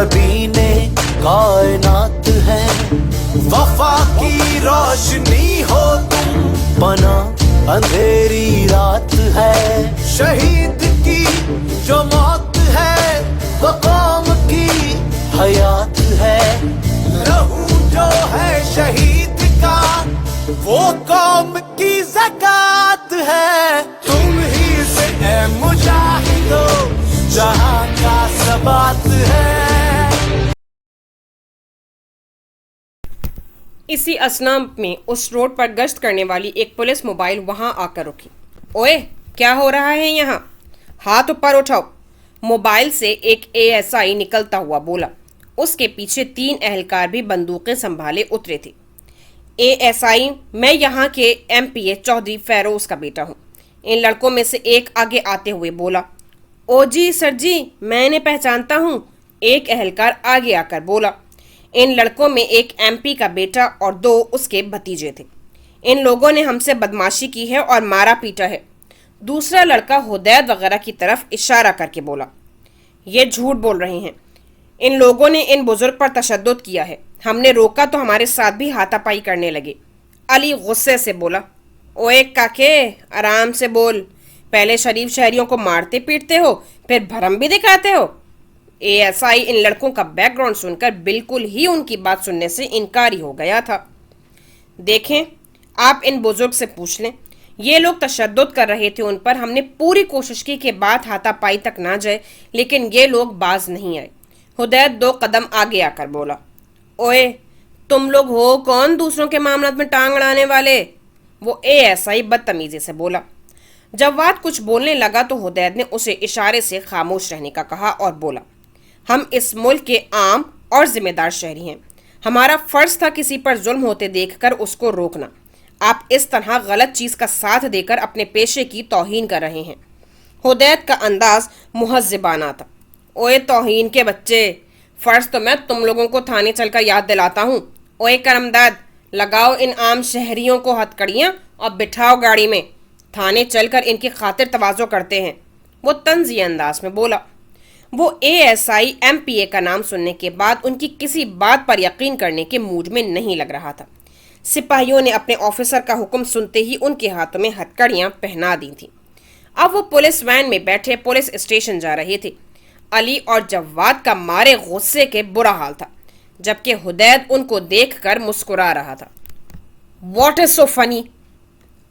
ज़बीन कायनात है, वफा की रोशनी हो तुम, पना अंधेरी रात है। शहीद की जो मौत है वो कौम की हयात है, लहू जो है शहीद का वो कौम की ज़कात है। तुम ही से ए मुजाहिदो जहां का सबात है। इसी असना में उस रोड पर गश्त करने वाली एक पुलिस मोबाइल वहां आकर रुकी। ओए, क्या हो रहा है यहाँ? हाथ ऊपर उठाओ। मोबाइल से एक एएसआई निकलता हुआ बोला। उसके पीछे 3 एहलकार भी बंदूकें संभाले उतरे थे। एएसआई, मैं यहाँ के एमपीए चौधरी फेरोज का बेटा हूँ। इन लड़कों में से एक आगे आते हुए बोला। ओ जी सर जी, मैं इन्हें पहचानता हूँ, एक एहलकार आगे आकर बोला। इन लड़कों में एक एमपी का बेटा और 2 उसके भतीजे थे। इन लोगों ने हमसे बदमाशी की है और मारा पीटा है। दूसरा लड़का हुदैद वगैरह की तरफ इशारा करके बोला। ये झूठ बोल रहे हैं, इन लोगों ने इन बुजुर्ग पर तशद्दुद किया है। हमने रोका तो हमारे साथ भी हाथापाई करने लगे। अली गुस्से से बोला। ओए काके, आराम से बोल। पहले शरीफ शहरियों को मारते पीटते हो, फिर भरम भी दिखाते हो। एएसआई इन लड़कों का बैकग्राउंड सुनकर बिल्कुल ही उनकी बात सुनने से इनकारी हो गया था। देखें, आप इन बुजुर्ग से पूछ लें, ये लोग तशद्दुद कर रहे थे उन पर। हमने पूरी कोशिश की कि बात हाथापाई तक ना जाए, लेकिन ये लोग बाज नहीं आए। हुदैद 2 कदम आगे आकर बोला। ओए, तुम लोग हो कौन दूसरों के मामलों में टांग अड़ाने वाले? वो एएसआई बदतमीजी से बोला। जवाद कुछ बोलने लगा तो हुदैद ने उसे इशारे से खामोश रहने का कहा और बोला। हम इस मुल्क के आम और जिम्मेदार शहरी हैं। हमारा फर्ज था किसी पर जुल्म होते देखकर उसको रोकना। आप इस तरह गलत चीज का साथ देकर अपने पेशे की तौहीन कर रहे हैं। हुदैद का अंदाज मुहज़्ज़िबाना था। ओए तौहीन के बच्चे, फर्ज तो मैं तुम लोगों को थाने चलकर याद दिलाता हूँ। ओए करमदाद, लगाओ इन आम शहरियों को हथकड़ियाँ और बिठाओ गाड़ी में। थाने चलकर इनकी खातिर तवाज़ो करते हैं। वो तंज़ी अंदाज में बोला। वो एएसआई एमपीए का नाम सुनने के बाद उनकी किसी बात पर यकीन करने के मूड में नहीं लग रहा था। सिपाहियों ने अपने ऑफिसर का हुक्म सुनते ही उनके हाथों में हथकड़ियां पहना दी थीं। अब वो पुलिस वैन में बैठे पुलिस स्टेशन जा रहे थे। अली और जवाद का मारे गुस्से के बुरा हाल था, जबकि हुदैद उनको देखकर मुस्कुरा रहा था। What is so funny?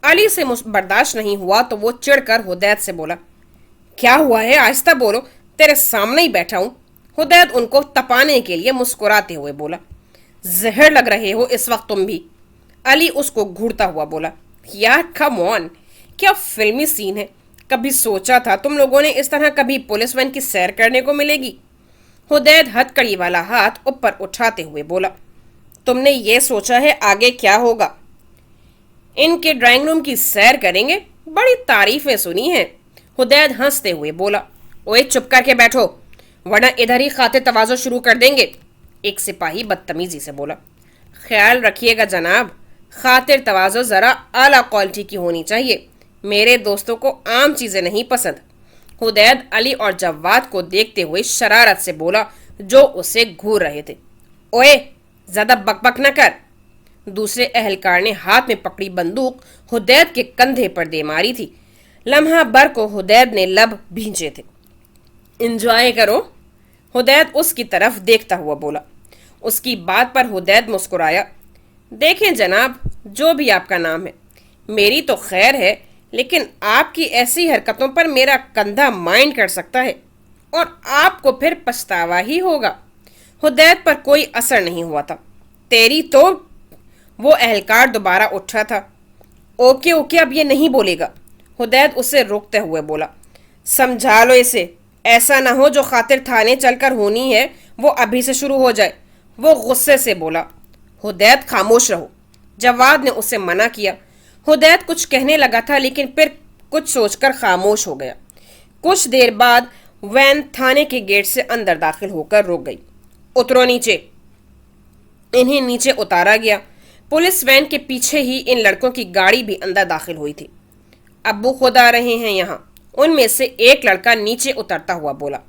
Ali से बर्दाश्त नहीं हुआ तो वो चिढ़कर हुदैद से बोला। क्या हुआ है? आहिस्ता बोलो, तेरे सामने ही बैठा हूं। हुदैद उनको तपाने के लिए मुस्कुराते हुए बोला। जहर लग रहे हो इस वक्त तुम भी। अली उसको घूरता हुआ बोला। यार कम ऑन, क्या फिल्मी सीन है। कभी सोचा था तुम लोगों ने इस तरह कभी पुलिस वैन की सैर करने को मिलेगी? हुदैद हथकड़ी वाला हाथ ऊपर उठाते हुए बोला। तुमने ये सोचा है आगे क्या होगा? इनके ड्राइंग रूम की सैर करेंगे, बड़ी तारीफें सुनी हैं। हुदैद हंसते हुए बोला। ओए चुप करके बैठो, वरना इधर ही खातिर तवाज़ो शुरू कर देंगे। एक सिपाही बदतमीजी से बोला। ख्याल रखिएगा जनाब, खातिर तवाज़ो ज़रा आला क्वालिटी की होनी चाहिए। मेरे दोस्तों को आम चीज़ें नहीं पसंद। हुदैद अली और जवाद को देखते हुए शरारत से बोला, जो उसे घूर रहे थे। ओए ज़्यादा बकबक न कर। दूसरे एहलकार ने हाथ में पकड़ी बंदूक हुदैद के कंधे पर दे मारी थी। लम्हा भर को हुदैद ने लब भींचे थे। इंजॉय करो, हुदैद उसकी तरफ देखता हुआ बोला। उसकी बात पर हुदैद मुस्कुराया। देखें जनाब, जो भी आपका नाम है, मेरी तो खैर है, लेकिन आपकी ऐसी हरकतों पर मेरा कंधा माइंड कर सकता है और आपको फिर पछतावा ही होगा। हुदैद पर कोई असर नहीं हुआ था। तेरी तो। वो एहलकार दोबारा उठा था। ओके ओके, अब ये नहीं बोलेगा। हुदैद उसे रोकते हुए बोला। समझा लो इसे, ऐसा ना हो जो खातिर थाने चलकर होनी है वो अभी से शुरू हो जाए। वो गुस्से से बोला। हुदैद खामोश रहो, जवाद ने उसे मना किया। हुदैद कुछ कहने लगा था, लेकिन फिर कुछ सोचकर खामोश हो गया। कुछ देर बाद वैन थाने के गेट से अंदर दाखिल होकर रुक गई। उतरो नीचे। इन्हें नीचे उतारा गया। पुलिस वैन के पीछे ही इन लड़कों की गाड़ी भी अंदर दाखिल हुई थी। अब्बू खुद आ रहे हैं यहाँ, उनमें से एक लड़का नीचे उतरता हुआ बोला।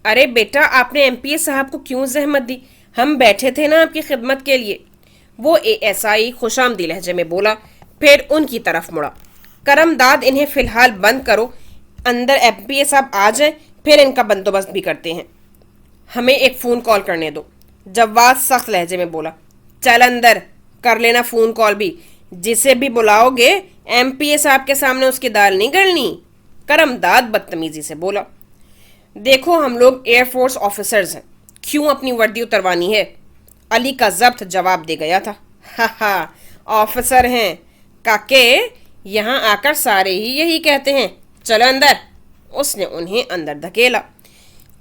अरे बेटा, आपने एमपीए साहब को क्यों जहमत दी? हम बैठे थे ना आपकी खिदमत के लिए, वो एएसआई खुशामदी लहजे में बोला। फिर उनकी तरफ मुड़ा। करमदाद, इन्हें फिलहाल बंद करो, अंदर एमपीए साहब आ जाए, फिर इनका बंदोबस्त भी करते हैं। हमें एक फ़ोन कॉल करने दो, जव्वाद सख्त लहजे में बोला। चल अंदर कर लेना फ़ोन कॉल भी, जिसे भी बुलाओगे एमपीए साहब के सामने उसकी दाल नहीं गलनी, करमदाद बदतमीजी से बोला। देखो, हम लोग एयरफोर्स ऑफिसर्स हैं, क्यों अपनी वर्दी उतरवानी है? अली का जब्त जवाब दे गया था। हा हा, ऑफिसर हैं काके, यहाँ आकर सारे ही यही कहते हैं। चलो अंदर। उसने उन्हें अंदर धकेला।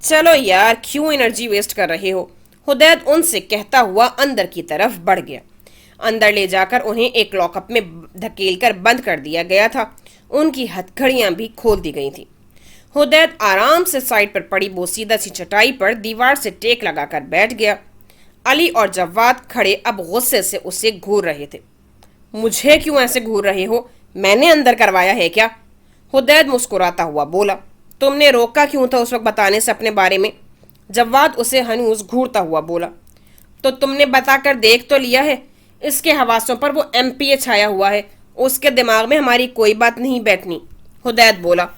चलो यार, क्यों एनर्जी वेस्ट कर रहे हो? हुदैद उनसे कहता हुआ अंदर की तरफ बढ़ गया। अंदर ले जाकर उन्हें एक लॉकअप में धकेलकर बंद कर दिया गया था। उनकी हथकड़ियां भी खोल दी गई थी। हुदैद आराम से साइड पर पड़ी बोसीदा सी चटाई पर दीवार से टेक लगाकर बैठ गया। अली और जव्वाद खड़े अब गुस्से से उसे घूर रहे थे। मुझे क्यों ऐसे घूर रहे हो? मैंने अंदर करवाया है क्या? हुदैद मुस्कुराता हुआ बोला। तुमने रोका क्यों था उस वक्त बताने से अपने बारे में? जव्वाद उसे हनूज घूरता हुआ बोला। तो तुमने बताकर देख तो लिया है, इसके हवासों पर वो एमपीए छाया हुआ है, उसके दिमाग में हमारी कोई बात नहीं बैठनी। हुदैद बोला।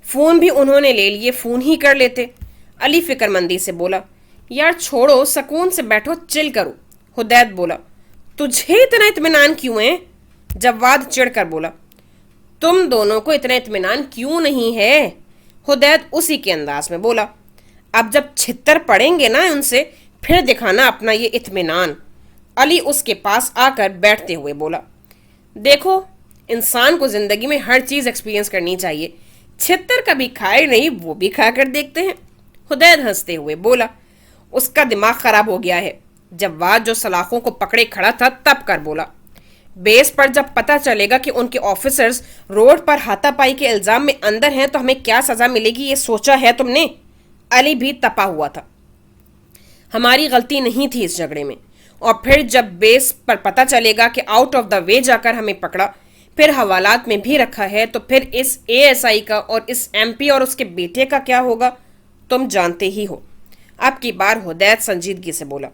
फ़ोन भी उन्होंने ले लिए, फ़ोन ही कर लेते। अली फिक्रमंदी से बोला। यार छोड़ो, सुकून से बैठो, चिल करो। हुदैद बोला। तुझे इतना इत्मीनान क्यों है? जव्वाद चिढ़कर बोला। तुम दोनों को इतना इत्मीनान क्यों नहीं है? हुदैद उसी के अंदाज में बोला। अब जब छित्तर पड़ेंगे ना उनसे, फिर दिखाना अपना ये इत्मीनान। अली उसके पास आकर बैठते हुए बोला। देखो, इंसान को ज़िंदगी में हर चीज़ एक्सपीरियंस करनी चाहिए। छित्तर कभी खाए नहीं, वो भी खा कर देखते हैं। हुदैद हंसते हुए बोला। उसका दिमाग खराब हो गया है। जव्वाद जो सलाखों को पकड़े खड़ा था तब कर बोला। बेस पर जब पता चलेगा कि उनके ऑफिसर्स रोड पर हाथापाई के इल्जाम में अंदर हैं तो हमें क्या सजा मिलेगी, ये सोचा है तुमने? अली भी तपा हुआ था। हमारी गलती नहीं थी इस झगड़े में, और फिर जब बेस पर पता चलेगा कि आउट ऑफ द वे जाकर हमें पकड़ा, फिर हवालात में भी रखा है, तो फिर इस एएसआई का और इस एमपी और उसके बेटे का क्या होगा, तुम जानते ही हो। अब की बार हुदैद संजीदगी से बोला।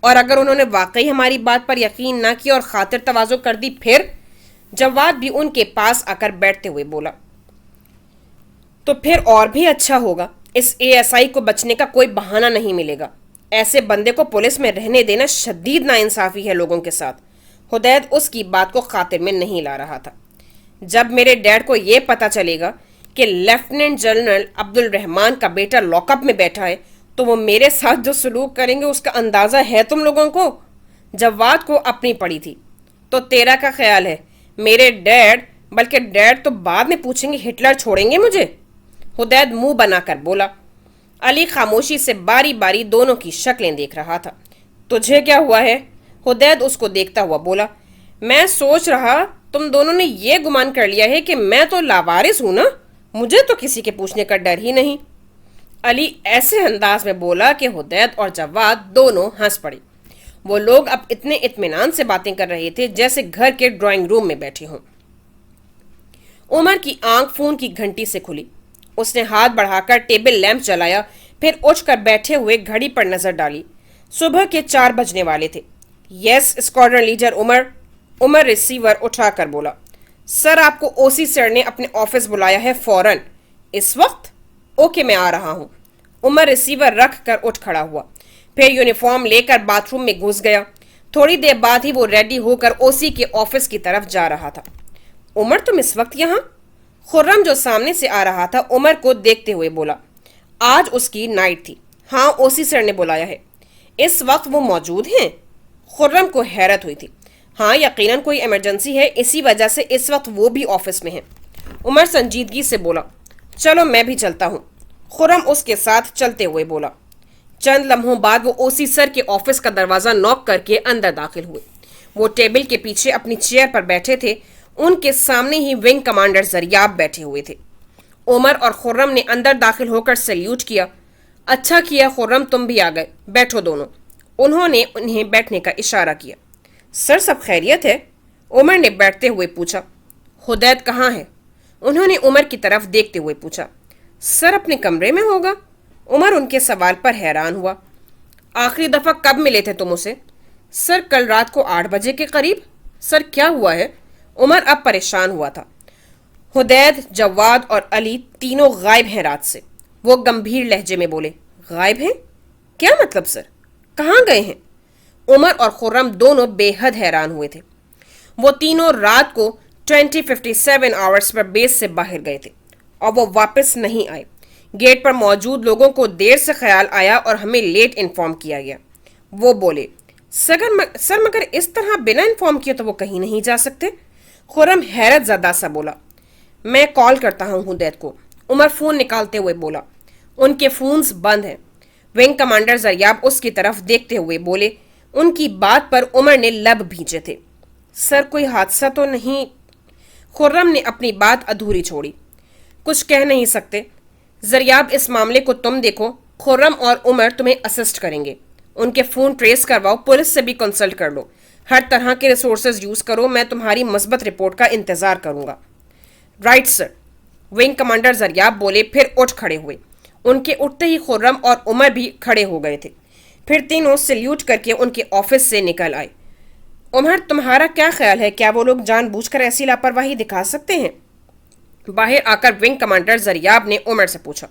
और अगर उन्होंने वाकई हमारी बात पर यकीन ना किया और खातिर तवाज़ो कर दी फिर? जव्वाद भी उनके पास आकर बैठते हुए बोला। तो फिर और भी अच्छा होगा, इस एएसआई को बचने का कोई बहाना नहीं मिलेगा। ऐसे बंदे को पुलिस में रहने देना शदीद नाइंसाफी है लोगों के साथ। हुदैद उसकी बात को खातिर में नहीं ला रहा था। जब मेरे डैड को यह पता चलेगा कि लेफ्टिनेंट जनरल अब्दुल रहमान का बेटा लॉकअप में बैठा है, तो वो मेरे साथ जो सलूक करेंगे उसका अंदाज़ा है तुम लोगों को? जव्वाद को अपनी पड़ी थी। तो तेरा का ख्याल है मेरे डैड, बल्कि डैड तो बाद में पूछेंगे, हिटलर छोड़ेंगे मुझे? हुदैद मुंह बनाकर बोला। अली खामोशी से बारी बारी दोनों की शक्लें देख रहा था। तुझे क्या हुआ है? हुदैद उसको देखता हुआ बोला। मैं सोच रहा तुम दोनों ने ये गुमान कर लिया है कि मैं तो लावारिस हूं ना, मुझे तो किसी के पूछने का डर ही नहीं। अली ऐसे अंदाज में बोला कि हुदैद और जव्वाद दोनों हंस पड़े। वो लोग अब इतने इत्मीनान से बातें कर रहे थे जैसे घर के ड्राइंग रूम में बैठे हों। उमर की आंख फोन की घंटी से खुली। उसने हाथ बढ़ाकर टेबल लैंप जलाया, फिर उठकर बैठे हुए घड़ी पर नजर डाली। सुबह के 4 बजने वाले थे। Yes squadron leader Umar. Umar receiver उठाकर बोला। सर, आपको ओसी सर ने अपने ऑफिस बुलाया है फौरन। इस वक्त? ओके, मैं आ रहा हूं। उमर रिसीवर रख कर उठ खड़ा हुआ, फिर यूनिफॉर्म लेकर बाथरूम में घुस गया। थोड़ी देर बाद ही वो रेडी होकर ओसी के ऑफिस की तरफ जा रहा था। उमर, तुम इस वक्त यहाँ? खुर्रम जो सामने से आ रहा था उमर को देखते हुए बोला। आज उसकी नाइट थी। हाँ, ओसी सर ने बुलाया है। इस वक्त वो मौजूद हैं? खुर्रम को हैरत हुई थी। हाँ, यकीनन कोई इमरजेंसी है, इसी वजह से इस वक्त वो भी ऑफिस में है। उमर संजीदगी से बोला। चलो मैं भी चलता हूँ। खुर्रम उसके साथ चलते हुए बोला। चंद लम्हों बाद वो ओसी सर के ऑफिस का दरवाज़ा नॉक करके अंदर दाखिल हुए। वो टेबल के पीछे अपनी चेयर पर बैठे थे। उनके सामने ही विंग कमांडर जरियाब बैठे हुए थे। उमर और खुर्रम ने अंदर दाखिल होकर सैल्यूट किया। अच्छा किया खुर्रम, तुम भी आ गए, बैठो दोनों। उन्होंने उन्हें बैठने का इशारा किया। सर, सब खैरियत है? उमर ने बैठते हुए पूछा। हुदैद कहाँ है? उन्होंने उमर की तरफ देखते हुए पूछा। सर, अपने कमरे में होगा। عمر ان کے سوال پر حیران ہوا۔ آخری دفعہ کب ملے تھے تم اسے؟ سر کل رات کو 8 بجے کے قریب۔ سر کیا ہوا ہے؟ عمر اب پریشان ہوا تھا۔ حدید، جواد اور علی تینوں غائب ہیں رات سے، وہ گمبھیر لہجے میں بولے۔ غائب ہیں؟ کیا مطلب سر؟ کہاں گئے ہیں؟ عمر اور خرم دونوں بے حد حیران ہوئے تھے۔ وہ تینوں رات کو 57 آورز پر بیس سے باہر گئے تھے اور وہ واپس نہیں آئے۔ گیٹ پر موجود لوگوں کو دیر سے خیال آیا اور ہمیں لیٹ انفارم کیا گیا۔ وہ بولے، سر مگر اس طرح بنا انفارم کیے تو وہ کہیں نہیں جا سکتے۔ خرم حیرت زدہ سا بولا، میں کال کرتا ہوں حدید کو۔ عمر فون نکالتے ہوئے بولا، ان کے فونز بند ہیں۔ ونگ کمانڈر زریاب اس کی طرف دیکھتے ہوئے بولے۔ ان کی بات پر عمر نے لب بھینچے تھے۔ سر کوئی حادثہ تو نہیں؟ خرم نے اپنی بات ادھوری چھوڑی۔ کچھ کہہ نہیں سکتے۔ زریاب اس معاملے کو تم دیکھو، خرم اور عمر تمہیں اسسٹ کریں گے۔ ان کے فون ٹریس کرواؤ، پولیس سے بھی کنسلٹ کر لو، ہر طرح کے ریسورسز یوز کرو، میں تمہاری مثبت رپورٹ کا انتظار کروں گا۔ رائٹ سر، ونگ کمانڈر زریاب بولے، پھر اٹھ کھڑے ہوئے۔ ان کے اٹھتے ہی خرم اور عمر بھی کھڑے ہو گئے تھے، پھر تینوں سلیوٹ کر کے ان کے آفس سے نکل آئے۔ عمر، تمہارا کیا خیال ہے، کیا وہ لوگ جان بوجھ کر ایسی لاپرواہی دکھا سکتے ہیں؟ باہر آ کر ونگ کمانڈر زریاب نے عمر سے پوچھا۔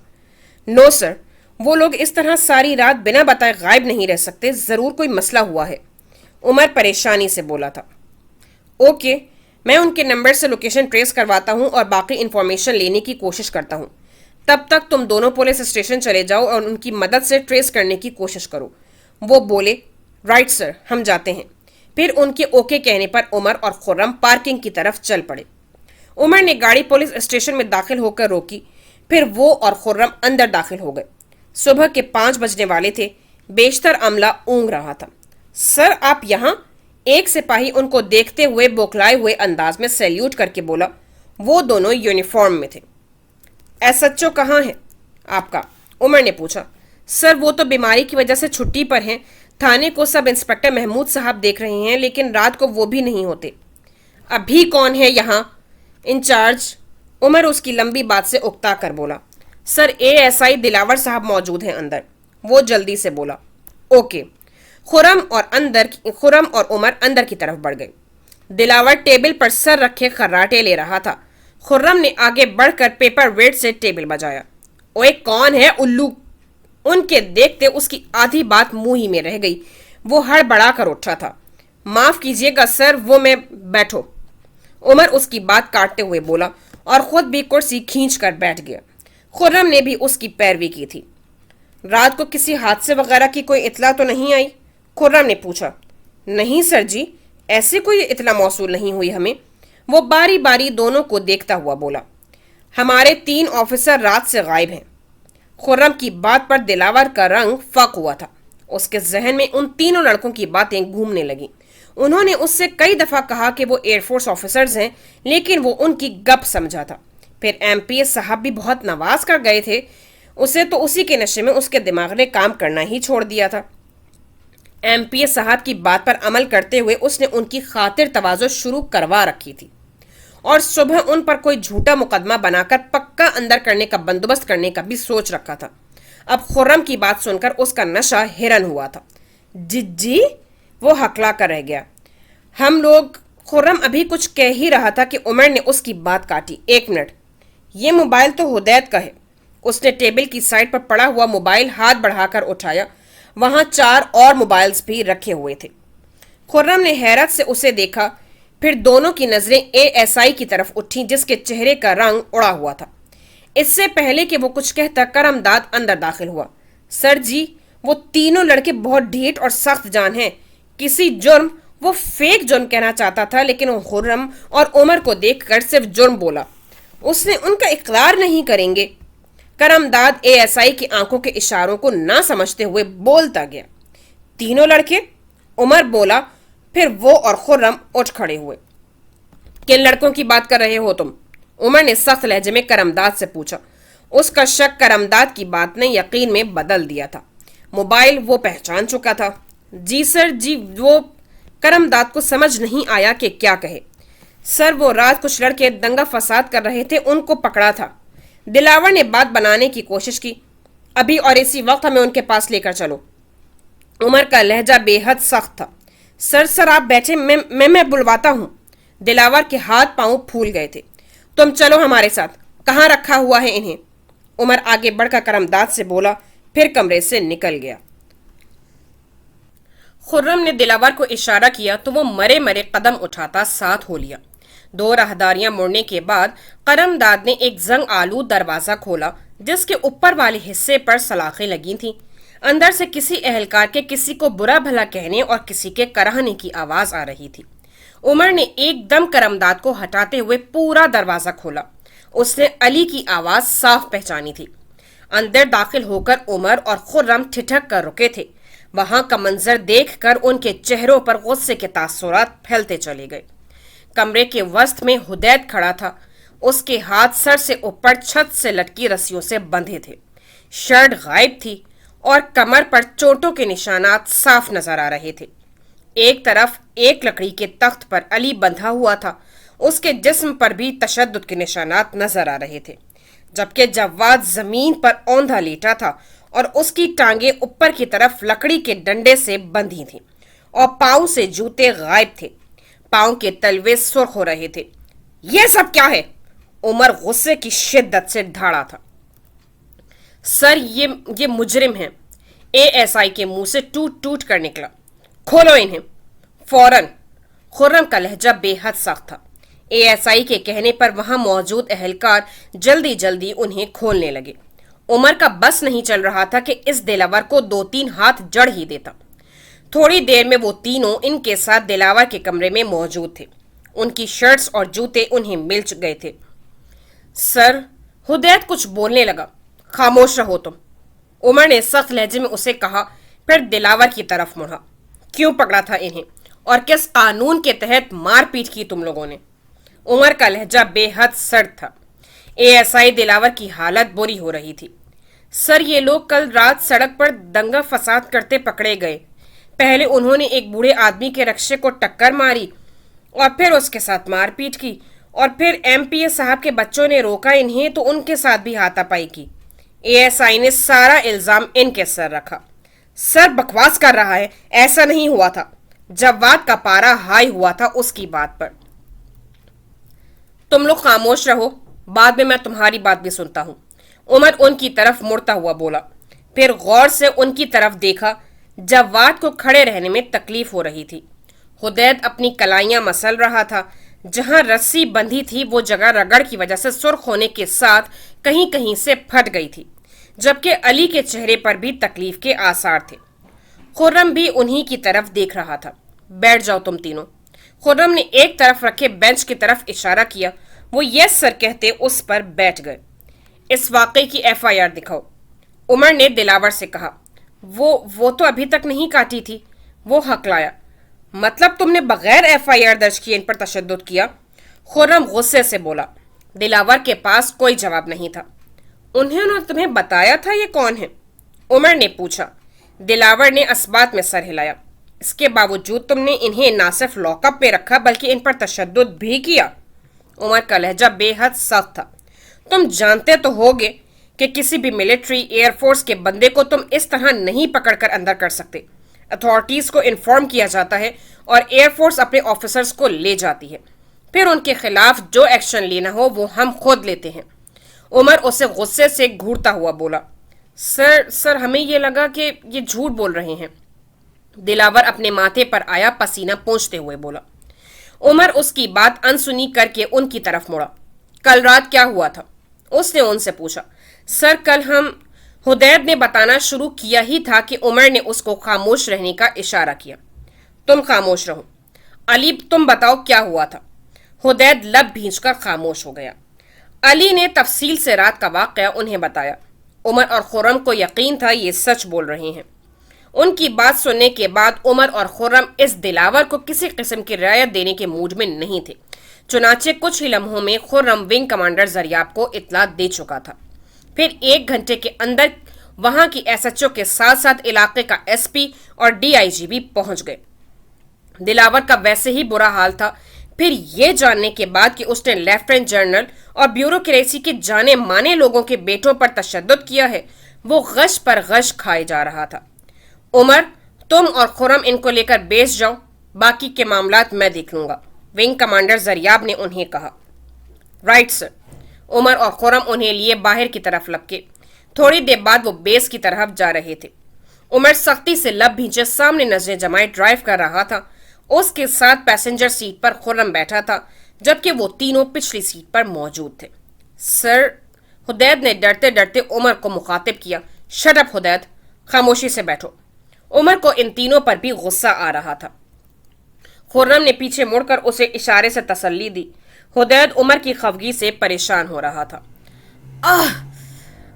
نو سر، وہ لوگ اس طرح ساری رات بنا بتائے غائب نہیں رہ سکتے، ضرور کوئی مسئلہ ہوا ہے۔ عمر پریشانی سے بولا تھا۔ اوکے، میں ان کے نمبر سے لوکیشن ٹریس کرواتا ہوں اور باقی انفارمیشن لینے کی کوشش کرتا ہوں۔ تب تک تم دونوں پولیس اسٹیشن چلے جاؤ اور ان کی مدد سے ٹریس کرنے کی کوشش کرو۔ وہ بولے، رائٹ سر، ہم جاتے ہیں۔ پھر ان کے اوکے کہنے پر عمر اور خرم پارکنگ کی طرف چل پڑے۔ عمر نے گاڑی پولیس اسٹیشن میں داخل ہو کر روکی، پھر وہ اور خرم اندر داخل ہو گئے۔ صبح کے 5 بجنے والے تھے، بیشتر عملہ اونگ رہا تھا۔ سر، آپ یہاں؟ ایک سپاہی ان کو دیکھتے ہوئے بوکھلائے ہوئے انداز میں سیلیوٹ کر کے بولا۔ وہ دونوں یونیفارم میں تھے۔ ایس ایچ او کہاں ہے آپ کا؟ عمر نے پوچھا۔ سر، وہ تو بیماری کی وجہ سے چھٹی پر ہیں، تھانے کو سب انسپکٹر محمود صاحب دیکھ رہے ہیں، لیکن رات کو وہ بھی نہیں ہوتے۔ ابھی کون ہے یہاں انچارج؟ عمر اس کی لمبی بات سے اکتا کر بولا۔ سر، ASI دلاور صاحب موجود ہیں اندر، وہ جلدی سے بولا۔ اوکے۔ خرم اور عمر اندر کی طرف بڑھ گئے۔ دلاور ٹیبل پر سر رکھے خراٹے لے رہا تھا۔ خرم نے آگے بڑھ کر پیپر ویٹ سے ٹیبل بجایا۔ اوے، کون ہے الو؟ ان کے دیکھتے اس کی آدھی بات منہ ہی میں رہ گئی۔ وہ ہڑبڑا کر اٹھا تھا۔ معاف کیجیے گا سر، وہ میں بیٹھو۔ عمر اس کی بات کاٹتے ہوئے بولا اور خود بھی کرسی کھینچ کر بیٹھ گیا۔ خرم نے بھی اس کی پیروی کی تھی۔ رات کو کسی حادثے وغیرہ کی کوئی اطلاع تو نہیں آئی؟ خرم نے پوچھا۔ نہیں سر جی، ایسی کوئی اطلاع موصول نہیں ہوئی ہمیں۔ وہ باری باری دونوں کو دیکھتا ہوا بولا۔ ہمارے 3 آفیسر رات سے غائب ہیں۔ خرم کی بات پر دلاور کا رنگ فاق ہوا تھا۔ اس کے ذہن میں ان تینوں لڑکوں کی باتیں گھومنے لگیں۔ انہوں نے اس سے کئی دفعہ کہا کہ وہ ایئر فورس آفیسرز ہیں، لیکن وہ ان کی گپ سمجھا تھا۔ پھر MPS صاحب بھی بہت نواز کر گئے تھے اسے، تو اسی کے نشے میں اس کے دماغ نے کام کرنا ہی چھوڑ دیا تھا۔ MPS صاحب کی بات پر عمل کرتے ہوئے اس نے ان کی خاطر تواضع شروع کروا رکھی تھی اور صبح ان پر کوئی جھوٹا مقدمہ بنا کر پکا اندر کرنے کا بندوبست کرنے کا بھی سوچ رکھا تھا۔ اب خرم کی بات سن کر اس کا نشہ ہرن ہوا تھا۔ جی وہ ہکلا کر رہ گیا۔ ہم لوگ، خرم ابھی کچھ کہہ ہی رہا تھا کہ عمر نے اس کی بات کاٹی۔ 1 منٹ، یہ موبائل تو حدید کا ہے۔ اس نے ٹیبل کی سائڈ پر پڑا ہوا موبائل ہاتھ بڑھا کر اٹھایا، وہاں 4 اور موبائلز بھی رکھے ہوئے تھے۔ خرم نے حیرت سے اسے دیکھا، پھر دونوں کی نظریں ASI کی طرف اٹھیں جس کے چہرے کا رنگ اڑا ہوا تھا۔ اس سے پہلے کہ وہ کچھ کہتا کرمداد اندر داخل ہوا۔ سر جی، وہ تینوں لڑکے بہت ڈھیٹ اور سخت جان ہیں۔ کسی جرم، وہ فیک جرم کہنا چاہتا تھا، لیکن وہ خرم اور عمر کو دیکھ کر صرف جرم بولا۔ اس نے ان کا اقرار نہیں کریں گے۔ کرمداد ASI کی آنکھوں کے اشاروں کو نہ سمجھتے ہوئے بولتا گیا۔ تینوں لڑکے؟ عمر بولا، پھر وہ اور خرم اٹھ کھڑے ہوئے۔ کن لڑکوں کی بات کر رہے ہو تم؟ عمر نے سخت لہجے میں کرمداد سے پوچھا۔ اس کا شک کرمداد کی بات نے یقین میں بدل دیا تھا۔ موبائل وہ پہچان چکا تھا۔ جی سر جی، وہ کرمداد کو سمجھ نہیں آیا کہ کیا کہے۔ سر، وہ رات کچھ لڑکے دنگا فساد کر رہے تھے، ان کو پکڑا تھا۔ دلاور نے بات بنانے کی کوشش کی۔ अभी और इसी वक्त हमें उनके पास लेकर चलो। उमर का लहजा बेहद सख्त था। सर आप बैठे, मैं बुलवाता हूं। दिलावर के हाथ पांव फूल गए थे। तुम चलो हमारे साथ, कहाँ रखा हुआ है इन्हें? उमर आगे बढ़कर करमदाद से बोला, फिर कमरे से निकल गया। खुर्रम ने दिलावर को इशारा किया तो वो मरे मरे कदम उठाता साथ हो लिया। 2 राहदारियां मुड़ने के बाद करमदाद ने एक जंग आलू दरवाजा खोला, जिसके ऊपर वाले हिस्से पर सलाखें लगी थीं। अंदर से किसी एहलकार के किसी को बुरा भला कहने और किसी के कराहने की आवाज आ रही थी। उमर ने एकदम करमदाद को हटाते हुए पूरा दरवाजा खोला। उसने अली की आवाज साफ पहचानी थी। अंदर दाखिल होकर उमर और खुर्रम ठिठक कर रुके थे। वहां का मंजर देखकर उनके चेहरों पर गुस्से के तासुरात फैलते चले गए। कमरे के वस्त में हुदैद खड़ा था। उसके हाथ सर से ऊपर छत से लटकी रस्सियों से बंधे थे। शर्ट गायब थी और कमर पर चोटों के निशानात साफ नजर आ रहे थे। एक तरफ एक लकड़ी के तख्त पर अली बंधा हुआ था। उसके जिस्म पर भी तशद्दुद के निशानात नजर आ रहे थे, जबकि जव्वाद जमीन पर औंधा लेटा था और उसकी टांगे ऊपर की तरफ लकड़ी के डंडे से बंधी थीं और पांव से जूते गायब थे। पांव के तलवे सुर्ख हो रहे थे। यह सब क्या है? उमर गुस्से की शिद्दत से ढाड़ा था। सर, ये मुजरिम हैं। एएसआई के मुंह से टूट टूट कर निकला। खोलो इन्हें फौरन। खुर्रम का लहजा बेहद सख्त था। एएसआई के कहने पर वहां मौजूद एहलकार जल्दी जल्दी उन्हें खोलने लगे। उमर का बस नहीं चल रहा था कि इस दिलावर को 2-3 हाथ जड़ ही देता। थोड़ी देर में वो तीनों इनके साथ दिलावर के कमरे में मौजूद थे। उनकी शर्ट्स और जूते उन्हें मिल गए थे। सर, हुदैद कुछ बोलने लगा। खामोश रहो तुम, उमर ने सख्त लहजे में उसे कहा। फिर दिलावर की तरफ मुड़ा। क्यों पकड़ा था इन्हें और किस कानून के तहत मारपीट की तुम लोगों ने? उमर का लहजा बेहद सर्द था। एएसआई दिलावर की हालत बुरी हो रही थी। सर, ये लोग कल रात सड़क पर दंगा फसाद करते पकड़े गए। पहले उन्होंने एक बूढ़े आदमी के रक्शे को टक्कर मारी और फिर उसके साथ मारपीट की और फिर एमपीए साहब के बच्चों ने रोका इन्हें तो उनके साथ भी हाथापाई की। एएसआई ने सारा इल्जाम इनके सर रखा। सर बकवास कर रहा है, ऐसा नहीं हुआ था। जव्वाद का पारा हाई हुआ था उसकी बात पर। तुम लोग खामोश रहो, बाद में मैं तुम्हारी बात भी सुनता हूं। उमर उनकी तरफ मुड़ता हुआ बोला। फिर गौर से उनकी तरफ देखा। जव्वाद को खड़े रहने में तकलीफ हो रही थी। हुदैद अपनी कलाइयां मसल रहा था। जहां रस्सी बंधी थी वो जगह रगड़ की वजह से सुर्ख होने के साथ कहीं कहीं से फट गई थी, जबकि अली के चेहरे पर भी तकलीफ के आसार थे। खुर्रम भी उन्हीं की तरफ देख रहा था। बैठ जाओ तुम तीनों। खुर्रम ने एक तरफ रखे बेंच की तरफ इशारा किया। वो यस सर कहते उस पर बैठ गए। इस वाकये की एफआईआर दिखाओ, उमर ने दिलावर से कहा। वो तो अभी तक नहीं काटी थी, वो हकलाया। मतलब तुमने बगैर एफआईआर दर्ज किए इन पर तशद्दुद किया? खुर्रम गुस्से से बोला। दिलावर के पास कोई जवाब नहीं था। उन्होंने तुम्हें बताया था ये कौन है? उमर ने पूछा। दिलावर ने असबात में सर हिलाया। इसके बावजूद तुमने इन्हें ना सिर्फ लॉकअप में रखा बल्कि इन पर तशद्दुद भी किया। उमर का लहजा बेहद सख्त था। तुम जानते तो होगे कि किसी भी मिलिट्री एयरफोर्स के बंदे को तुम इस तरह नहीं पकड़कर अंदर कर सकते। अथॉरिटीज को इन्फॉर्म किया जाता है और एयरफोर्स अपने ऑफिसर्स को ले जाती है। फिर उनके खिलाफ जो एक्शन लेना हो वो हम खुद लेते हैं। उमर उसे गुस्से से घूरता हुआ बोला। सर हमें ये लगा कि ये झूठ बोल रहे हैं। दिलावर अपने माथे पर आया पसीना पोंछते हुए बोला। उमर उसकी बात अनसुनी करके उनकी तरफ मुड़ा। कल रात क्या हुआ था? उसने उनसे पूछा। सर, कल हम हुदैद ने बताना शुरू किया ही था कि उमर ने उसको खामोश रहने का इशारा किया। तुम खामोश रहो। अली, तुम बताओ क्या हुआ था? हुदैद लब भींचकर खामोश हो गया। अली ने तफसील से रात का वाक़या उन्हें बताया। उमर और खुर्रम को यकीन था ये सच बोल रहे हैं। उनकी बात सुनने के बाद उमर और खुर्रम इस दिलावर को किसी किस्म की रियायत देने के मूड में नहीं थे। चुनाचे कुछ ही लम्हों में खुर्रम विंग कमांडर जरियाब को इत्तला दे चुका था। फिर 1 घंटे के अंदर वहां की एसएचओ के साथ साथ इलाके का एसपी और डीआईजी भी पहुंच गए। दिलावर का वैसे ही बुरा हाल था। फिर यह जानने के बाद कि उसने लेफ्टिनेंट जनरल और ब्यूरोक्रेसी के जाने माने लोगों के बेटों पर तशद्दुद किया है, वो गश पर गश खाए जा रहा था। उमर, तुम और खुरम इनको लेकर बेस जाओ, बाकी के मामलात मैं देख लूंगा, विंग कमांडर जरियाब ने उन्हें कहा। Right sir. उमर और खुरम उन्हें लिए बाहर की तरफ लपके। थोड़ी देर बाद वो बेस की तरफ जा रहे थे। उमर सख्ती से लब भींचे सामने नजरें जमाए ड्राइव कर रहा था। उसके साथ पैसेंजर सीट पर खुर्रम बैठा था, जबकि वो तीनों पिछली सीट पर मौजूद थे। सर, हुदैद ने डरते डरते उमर को मुखातिब किया। शट अप हुदैद, खामोशी से बैठो। उमर को इन तीनों पर भी गुस्सा आ रहा था। खुर्रम ने पीछे मुड़कर उसे इशारे से तसल्ली दी। हुदैद उमर की खफगी से परेशान हो रहा था।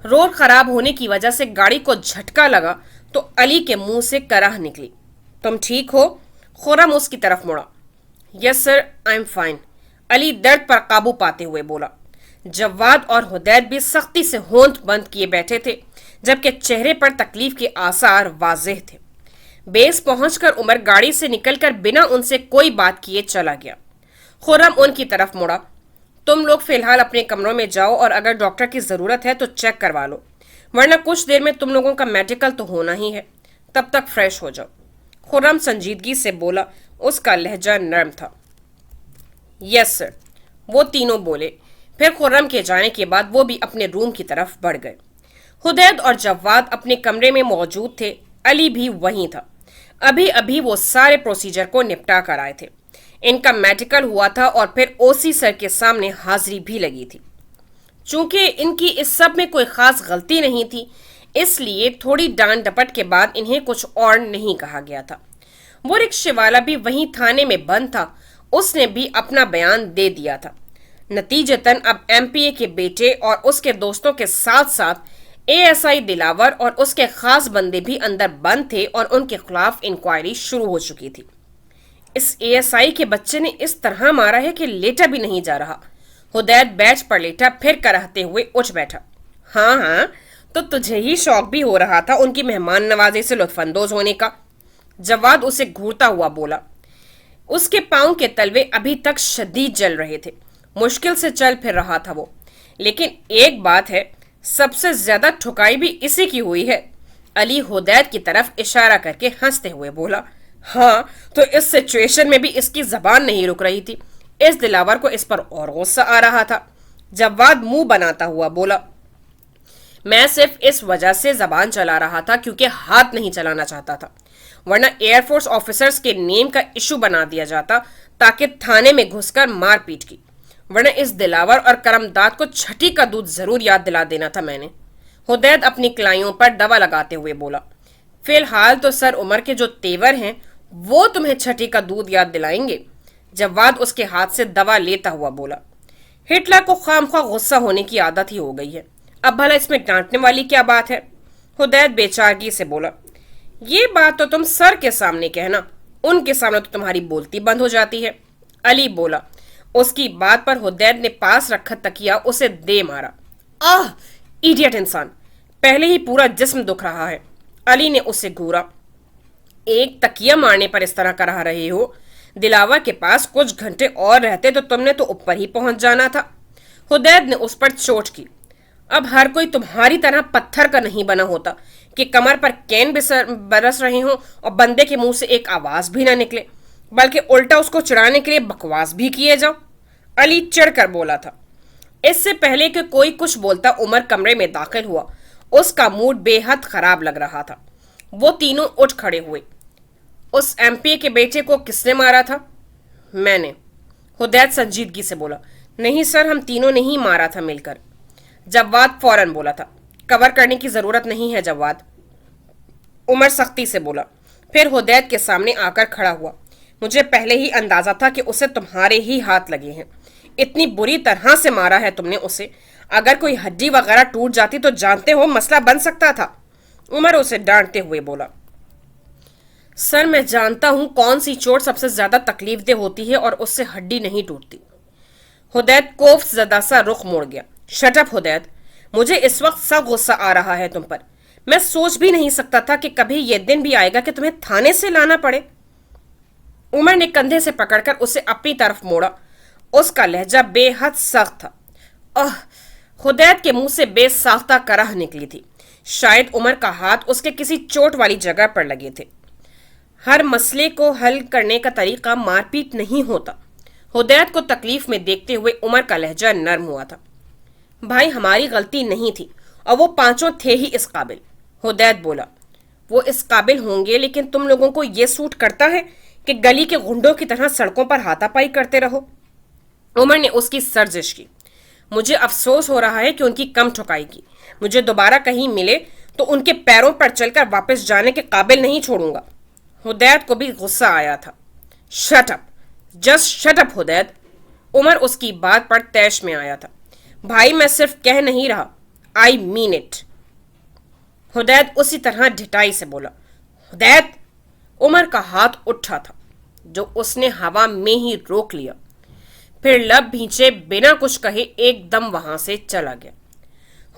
रोड खराब होने की वजह से गाड़ी को झटका लगा तो अली के मुंह से कराह निकली। तुम ठीक हो? खुर्रम उसकी तरफ मुड़ा। Yes sir, I am fine, Ali दर्द पर काबू पाते हुए बोला। जवाद और हुदैद भी सख्ती से होंठ बंद किए बैठे थे, जबकि चेहरे पर तकलीफ के आसार वाज़ेह थे। बेस पहुंचकर उमर गाड़ी से निकलकर बिना उनसे कोई बात किए चला गया। खुर्रम उनकी तरफ मुड़ा। तुम लोग फिलहाल अपने कमरों में जाओ और अगर डॉक्टर की जरूरत है तो चेक करवा लो, वरना कुछ देर में तुम लोगों का मेडिकल तो होना ही है, तब तक फ्रेश हो जाओ। खुर्रम संजीदगी से बोला, उसका लहजा नरम था। यस सर, वो तीनों बोले। फिर खुर्रम के जाने के बाद वो भी अपने रूम की तरफ बढ़ गए। हुदैद और जवाद अपने कमरे में मौजूद थे, अली भी वहीं था। अभी अभी वो सारे प्रोसीजर को निपटा कर आए थे। इनका मेडिकल हुआ था और फिर ओसी सर के सामने हाजिरी भी लगी थी। चूंकि इनकी इस सब में कोई खास गलती नहीं थी, इसलिए थोड़ी डांट डपट के बाद इन्हें कुछ और नहीं कहा गया था। वो रिक्शे वाला भी वहीं थाने में बंद था, उसने भी अपना बयान दे दिया था। नतीजतन अब एमपीए के बेटे और उसके दोस्तों के साथ साथ एएसआई दिलावर और उसके खास बंदे भी अंदर बंद थे और उनके खिलाफ इंक्वायरी शुरू हो चुकी थी। इस एएसआई के बच्चे ने इस तरह मारा है कि लेटा भी नहीं जा रहा। हुदैद बेंच पर लेटा, फिर कराहते हुए उठ बैठा। हाँ हाँ, तो तुझे ही शौक भी हो रहा था उनकी मेहमान नवाजी से लुत्फानंदोज होने का। जवाद उसे घूरता हुआ बोला। उसके पांव के तलवे अभी तक शदीद जल रहे थे, मुश्किल से चल फिर रहा था वो। लेकिन एक बात है, सबसे ज्यादा ठुकाई भी इसी की हुई है। अली हुदैद की तरफ इशारा करके हंसते हुए बोला। हाँ, तो इस सिचुएशन में भी इसकी जबान नहीं रुक रही थी। इस दिलावर को इस पर और गुस्सा आ रहा था। जवाद मुंह बनाता हुआ बोला, मैं सिर्फ इस वजह से जबान चला रहा था क्योंकि हाथ नहीं चलाना चाहता था, वरना एयरफोर्स ऑफिसर्स के नेम का इशू बना दिया जाता ताकि थाने में घुसकर मारपीट की। वरना इस दिलावर और करमदाद को छठी का दूध जरूर याद दिला देना था मैंने। हुदैद अपनी कलाइयों पर दवा लगाते हुए बोला। फिलहाल तो सर उमर के जो तेवर हैं वो तुम्हें छठी का दूध याद दिलाएंगे। जवाद उसके हाथ से दवा लेता हुआ बोला। हिटलर को खामख्वाह गुस्सा होने की आदत ही हो गई है, अब भला इसमें डांटने वाली क्या बात है? हुदैद बेचारगी से बोला। ये बात तो तुम सर के सामने कहना, उनके सामने तो तुम्हारी बोलती बंद हो जाती है। अली बोला। उसकी बात पर हुदैद ने पास रखा तकिया उसे दे मारा। आह, इडियट इंसान, पहले ही पूरा जिस्म दुख रहा है। अली ने उसे घूरा। एक तकिया मारने पर इस तरह करा रहे हो? दिलावर के पास कुछ घंटे और रहते तो तुमने तो ऊपर ही पहुंच जाना था। हुदैद ने उस पर चोट की। अब हर कोई तुम्हारी तरह पत्थर का नहीं बना होता कि कमर पर कैन बरस रहे हो और बंदे के मुंह से एक आवाज भी ना निकले, बल्कि उल्टा उसको चिढ़ाने के लिए बकवास भी किए जाओ। अली चिढ़कर बोला था। इससे पहले कि कोई कुछ बोलता उमर कमरे में दाखिल हुआ। उसका मूड बेहद खराब लग रहा था। वो तीनों उठ खड़े हुए। उस एमपीए के बेटे को किसने मारा था? मैंने। हुदैद संजीदगी से बोला। नहीं सर, हम तीनों ने ही मारा था मिलकर। जवाद फौरन बोला था। कवर करने की जरूरत नहीं है जवाद, उमर सख्ती से बोला। फिर हुदैद के सामने आकर खड़ा हुआ। मुझे पहले ही अंदाजा था कि उसे तुम्हारे ही हाथ लगे हैं। इतनी बुरी तरह से मारा है तुमने उसे, अगर कोई हड्डी वगैरह टूट जाती तो जानते हो मसला बन सकता था। उमर उसे डांटते हुए बोला। सर, मैं जानता हूं कौन सी चोट सबसे ज्यादा तकलीफदेह होती है और उससे हड्डी नहीं टूटती। हुदैद कोफ ज़दा सा रुख मोड़ गया। शट अप हुदैद, मुझे इस वक्त सब गुस्सा आ रहा है तुम पर। मैं सोच भी नहीं सकता था कि कभी यह दिन भी आएगा कि तुम्हें थाने से लाना पड़े। उमर ने कंधे से पकड़कर उसे अपनी तरफ मोड़ा। उसका लहजा बेहद सख्त था। हुदैद के मुंह से बेसाख्ता कराह निकली थी। شاید عمر کا ہاتھ اس کے کسی چوٹ والی جگہ پر لگے تھے۔ ہر مسئلے کو حل کرنے کا طریقہ مار پیٹ نہیں ہوتا۔ حدید کو تکلیف میں دیکھتے ہوئے عمر کا لہجہ نرم ہوا تھا۔ بھائی ہماری غلطی نہیں تھی اور وہ پانچوں تھے ہی اس قابل۔ حدید بولا، وہ اس قابل ہوں گے لیکن تم لوگوں کو یہ سوٹ کرتا ہے کہ گلی کے غنڈوں کی طرح سڑکوں پر ہاتھا پائی کرتے رہو؟ عمر نے اس کی سرزش کی۔ مجھے افسوس ہو رہا ہے کہ ان کی کم ٹھکائی کی۔ مجھے دوبارہ کہیں ملے تو ان کے پیروں پر چل کر واپس جانے کے قابل نہیں چھوڑوں گا۔ حدید کو بھی غصہ آیا تھا۔ Shut up, just shut up Hudaid. Umar اس کی بات پر طیش میں آیا تھا۔ بھائی میں صرف کہہ نہیں رہا، آئی مین اٹ۔ حدید اسی طرح ڈھٹائی سے بولا۔ حدید! عمر کا ہاتھ اٹھا تھا جو اس نے ہوا میں ہی روک لیا، پھر لب بھینچے بنا کچھ کہے ایک دم وہاں سے چلا گیا۔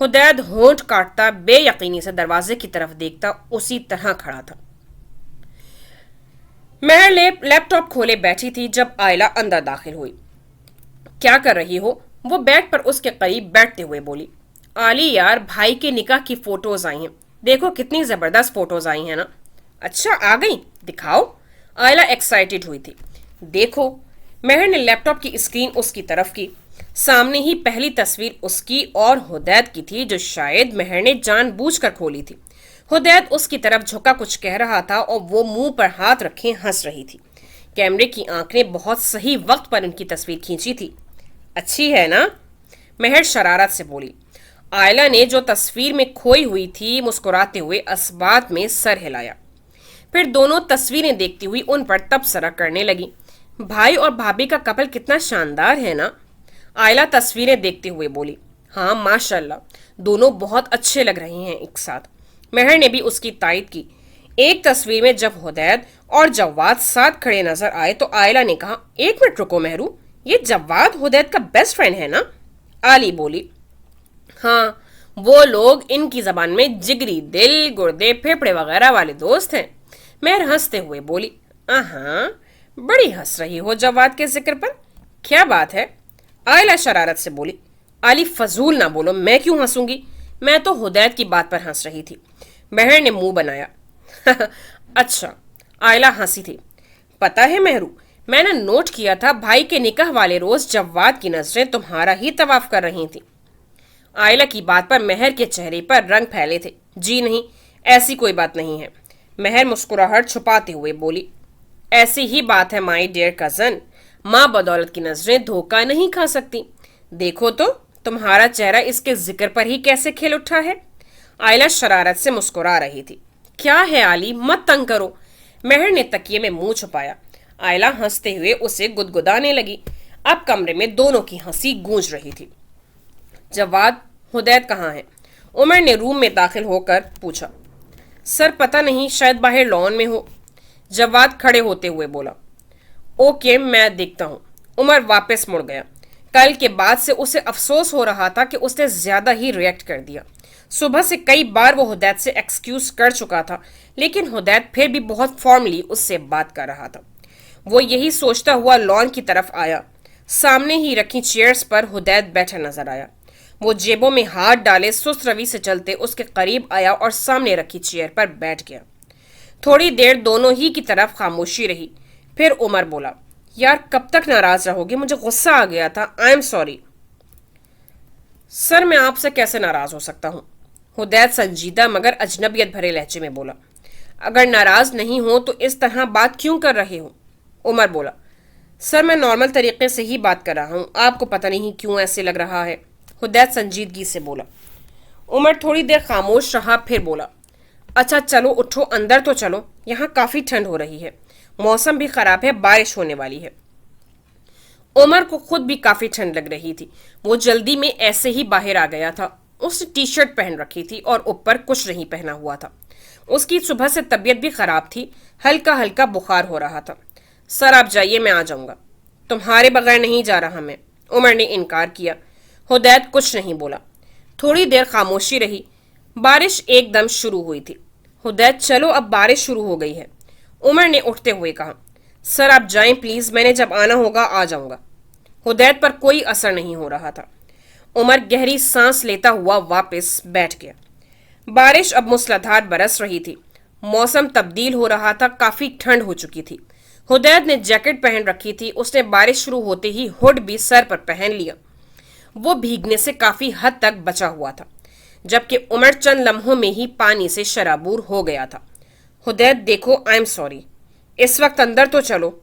حدید ہونٹ کاٹتا بے یقینی سے دروازے کی طرف دیکھتا اسی طرح کھڑا تھا۔ مہر لیپ ٹاپ کھولے بیٹھی تھی جب آئلہ اندر داخل ہوئی۔ کیا کر رہی ہو؟ وہ بیڈ پر اس کے قریب بیٹھتے ہوئے بولی۔ آلی یار، بھائی کے نکاح کی فوٹوز آئی ہیں، دیکھو کتنی زبردست فوٹوز آئی ہیں نا۔ اچھا آ گئی، دکھاؤ۔ آئلہ ایکسائٹیڈ ہوئی تھی۔ دیکھو۔ مہر نے لیپ ٹاپ کی اسکرین اس کی طرف کی۔ سامنے ہی پہلی تصویر اس کی اور حدید کی تھی جو شاید مہر نے جان بوجھ کر کھولی تھی۔ حدید اس کی طرف جھکا کچھ کہہ رہا تھا اور وہ منہ پر ہاتھ رکھے ہنس رہی تھی۔ کیمرے کی آنکھ نے بہت صحیح وقت پر ان کی تصویر کھینچی تھی۔ اچھی ہے نا؟ مہر شرارت سے بولی۔ آئلہ نے جو تصویر میں کھوئی ہوئی تھی مسکراتے ہوئے اسبات میں سر ہلایا، پھر دونوں تصویریں دیکھتی ہوئی ان پر تبصرہ کرنے لگی۔ بھائی اور بھابھی کا کپل کتنا شاندار ہے نا؟ آئلہ تصویریں دیکھتے ہوئے بولی۔ ہاں ماشاءاللہ، دونوں بہت اچھے لگ رہے ہیں ایک ساتھ۔ مہر نے بھی اس کی تائید کی۔ ایک تصویر میں جب حدید اور جواد ساتھ کھڑے نظر آئے تو آئلہ نے کہا، ایک منٹ رکو مہرو، یہ جواد حدید کا بیسٹ فرینڈ ہے نا؟ آلی بولی۔ ہاں، وہ لوگ ان کی زبان میں جگری، دل، گردے، پھیپھڑے وغیرہ والے دوست ہیں۔ مہر ہنستے ہوئے بولی۔ ہاں، بڑی ہنس رہی ہو جواد کے ذکر پر، کیا بات ہے؟ آئلہ شرارت سے بولی۔ آلی فضول نہ بولو، میں کیوں ہنسوں گی؟ میں تو حدید کی بات پر ہنس رہی تھی۔ مہر نے منہ بنایا۔ اچھا، آئلہ ہنسی تھی۔ پتہ ہے مہرو، میں نے نوٹ کیا تھا بھائی کے نکاح والے روز جواد کی نظریں تمہارا ہی طواف کر رہی تھیں۔ آئلہ کی بات پر مہر کے چہرے پر رنگ پھیلے تھے۔ جی نہیں، ایسی کوئی بات نہیں ہے۔ مہر مسکراہٹ چھپاتے ہوئے بولی۔ ایسی ہی بات ہے مائی ڈیئر کزن، ماں بدولت کی نظریں دھوکہ نہیں کھا سکتی۔ دیکھو تو تمہارا چہرہ اس کے ذکر پر ہی کیسے کھل اٹھا ہے۔ آئلہ شرارت سے مسکرا رہی تھی۔ کیا ہے آلی، مت تنگ کرو۔ مہر نے تکیے میں منہ چھپایا۔ آئلہ ہنستے ہوئے اسے گدگدانے لگی۔ اب کمرے میں دونوں کی ہنسی گونج رہی تھی۔ جواد، حدید کہاں ہے؟ عمر نے روم میں داخل ہو کر پوچھا۔ سر پتہ نہیں، شاید باہر لان میں ہو، جواد کھڑے ہوتے ہوئے بولا۔ اوکے، میں دیکھتا ہوں۔ عمر واپس مڑ گیا۔ کل کے بعد سے اسے افسوس ہو رہا تھا کہ اس نے زیادہ ہی ریئیکٹ کر دیا۔ صبح سے کئی بار وہ حدید سے ایکسکیوز کر چکا تھا، لیکن حدید پھر بھی بہت فارملی اس سے بات کر رہا تھا۔ وہ یہی سوچتا ہوا لان کی طرف آیا۔ سامنے ہی رکھی چیئرز پر حدید بیٹھا نظر آیا۔ وہ جیبوں میں ہاتھ ڈالے سست روی سے چلتے اس کے قریب آیا اور سامنے رکھی چیئر پر بیٹھ گیا۔ تھوڑی دیر دونوں ہی کی طرف خاموشی رہی، پھر عمر بولا۔ یار کب تک ناراض رہو گے؟ مجھے غصہ آ گیا تھا، آئی ایم سوری۔ سر میں آپ سے کیسے ناراض ہو سکتا ہوں؟ حدید سنجیدہ مگر اجنبیت بھرے لہجے میں بولا۔ اگر ناراض نہیں ہو تو اس طرح بات کیوں کر رہے ہو؟ عمر بولا۔ سر میں نارمل طریقے سے ہی بات کر رہا ہوں، آپ کو پتہ نہیں کیوں ایسے لگ رہا ہے، حدید سنجیدگی سے بولا۔ عمر تھوڑی دیر خاموش رہا، پھر بولا۔ اچھا چلو اٹھو، اندر تو چلو، یہاں کافی ٹھنڈ ہو رہی ہے، موسم بھی خراب ہے، بارش ہونے والی ہے۔ عمر کو خود بھی کافی ٹھنڈ لگ رہی تھی۔ وہ جلدی میں ایسے ہی باہر آ گیا تھا۔ اس نے ٹی شرٹ پہن رکھی تھی اور اوپر کچھ نہیں پہنا ہوا تھا۔ اس کی صبح سے طبیعت بھی خراب تھی، ہلکا ہلکا بخار ہو رہا تھا۔ سر آپ جائیے، میں آ جاؤں گا۔ تمہارے بغیر نہیں جا رہا میں، عمر نے انکار کیا۔ حدید کچھ نہیں بولا۔ تھوڑی دیر خاموشی رہی۔ بارش ایک دم شروع ہوئی تھی۔ حدید چلو اب بارش شروع ہو گئی ہے، عمر نے اٹھتے ہوئے کہا۔ سر آپ جائیں پلیز، میں نے جب آنا ہوگا آ جاؤں گا۔ حدید پر کوئی اثر نہیں ہو رہا تھا۔ عمر گہری سانس لیتا ہوا واپس بیٹھ گیا۔ बारिश अब मूसलाधार बरस रही थी। मौसम तब्दील हो रहा था, काफी ठंड हो चुकी थी। हुदैद ने जैकेट पहन रखी थी, उसने बारिश शुरू होते ही हुड भी सर पर पहन लिया। वो भीगने से काफी हद तक बचा हुआ था, जबकि उमर चंद लम्हों में ही पानी से शराबूर हो गया था। हुदैद देखो, आई एम सॉरी, इस वक्त अंदर तो चलो।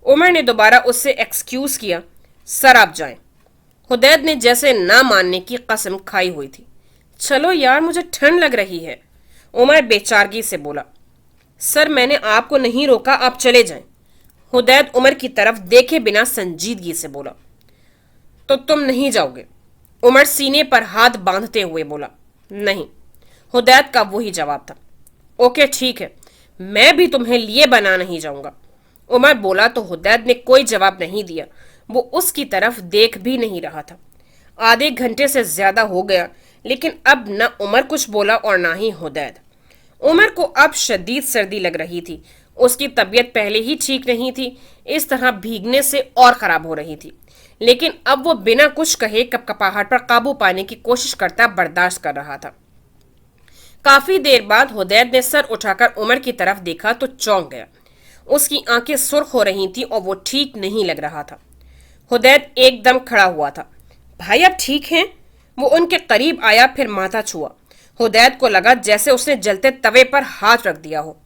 उमर ने दोबारा उससे एक्सक्यूज किया। सर आप जाएं। हुदैद ने जैसे ना मानने की कसम खाई हुई थी। चलो यार, मुझे ठंड लग रही है, उमर बेचारगी से बोला। सर मैंने आपको नहीं रोका, आप चले जाएं। हुदैद उमर की तरफ देखे बिना संजीदगी से बोला। तो तुम नहीं जाओगे? उमर सीने पर हाथ बांधते हुए बोला। नहीं, हुदैद का वही जवाब था। ओके ठीक है, मैं भी तुम्हें लिए बना नहीं जाऊंगा, उमर बोला तो हुदैद ने कोई जवाब नहीं दिया। वो उसकी तरफ देख भी नहीं रहा था। आधे घंटे से ज्यादा हो गया, लेकिन अब न उमर कुछ बोला और ना ही हुदैद। उमर को अब शदीद सर्दी लग रही थी। उसकी तबीयत पहले ही ठीक नहीं थी, इस तरह भीगने से और खराब हो रही थी। लेकिन अब वो बिना कुछ कहे कपकपाहट पर काबू पाने की कोशिश करता बर्दाश्त कर रहा था। काफी देर बाद हुदैद ने सर उठाकर उमर की तरफ देखा तो चौंक गया। उसकी आंखें सुर्ख हो रही थी और वो ठीक नहीं लग रहा था। हुदैद एकदम खड़ा हुआ था। भाई आप ठीक हैं? वो उनके करीब आया, फिर माथा छुआ। हुदैद को लगा जैसे उसने जलते तवे पर हाथ रख दिया हो।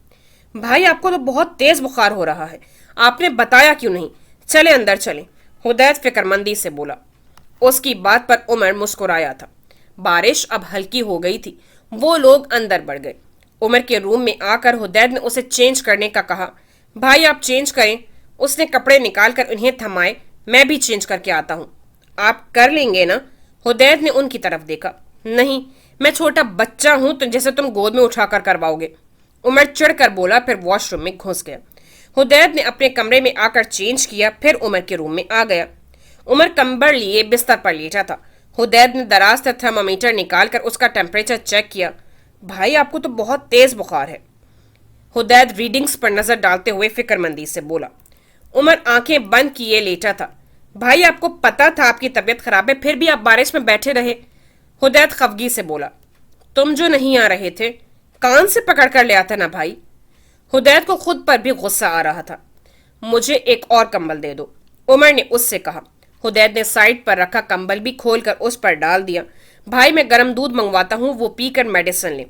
भाई आपको तो बहुत तेज बुखार हो रहा है, आपने बताया क्यों नहीं? चले अंदर चले, हुदैद फिक्रमंदी से बोला। उसकी बात पर उमर मुस्कुराया था। बारिश अब हल्की हो गई थी। वो लोग अंदर बढ़ गए। उमर के रूम में आकर हुदैद ने उसे चेंज करने का कहा। भाई आप चेंज करें। उसने कपड़े निकालकर उन्हें थमाए। मैं भी चेंज करके आता हूं। आप कर लेंगे ना? हुदैद ने उनकी तरफ देखा। नहीं, मैं छोटा बच्चा हूं तो जैसे तुम गोद में उठाकर करवाओगे, उमर चिढ़कर बोला, फिर वॉशरूम में घुस गया। हुदैद ने अपने कमरे में आकर चेंज किया, फिर उमर के रूम में आ गया। उमर कंबल लिए बिस्तर पर लेटा था। हुदैद ने दराज से थर्मामीटर निकालकर उसका टेम्परेचर चेक किया। भाई आपको तो बहुत तेज बुखार है, हुदैद रीडिंग्स पर नजर डालते हुए फिक्रमंदी से बोला। उमर आंखें बंद किए लेटा था। भाई आपको पता था आपकी तबीयत खराब है, फिर भी आप बारिश में बैठे रहे, हुदैद खफगी से बोला। तुम जो नहीं आ रहे थे, कान से पकड़ कर ले आता ना भाई। हुदैद को खुद पर भी गुस्सा आ रहा था। मुझे एक और कंबल दे दो, उमर ने उससे कहा। हुदैद ने साइड पर रखा कंबल भी खोलकर उस पर डाल दिया। भाई मैं गर्म दूध मंगवाता हूँ, वो पीकर मेडिसिन ले,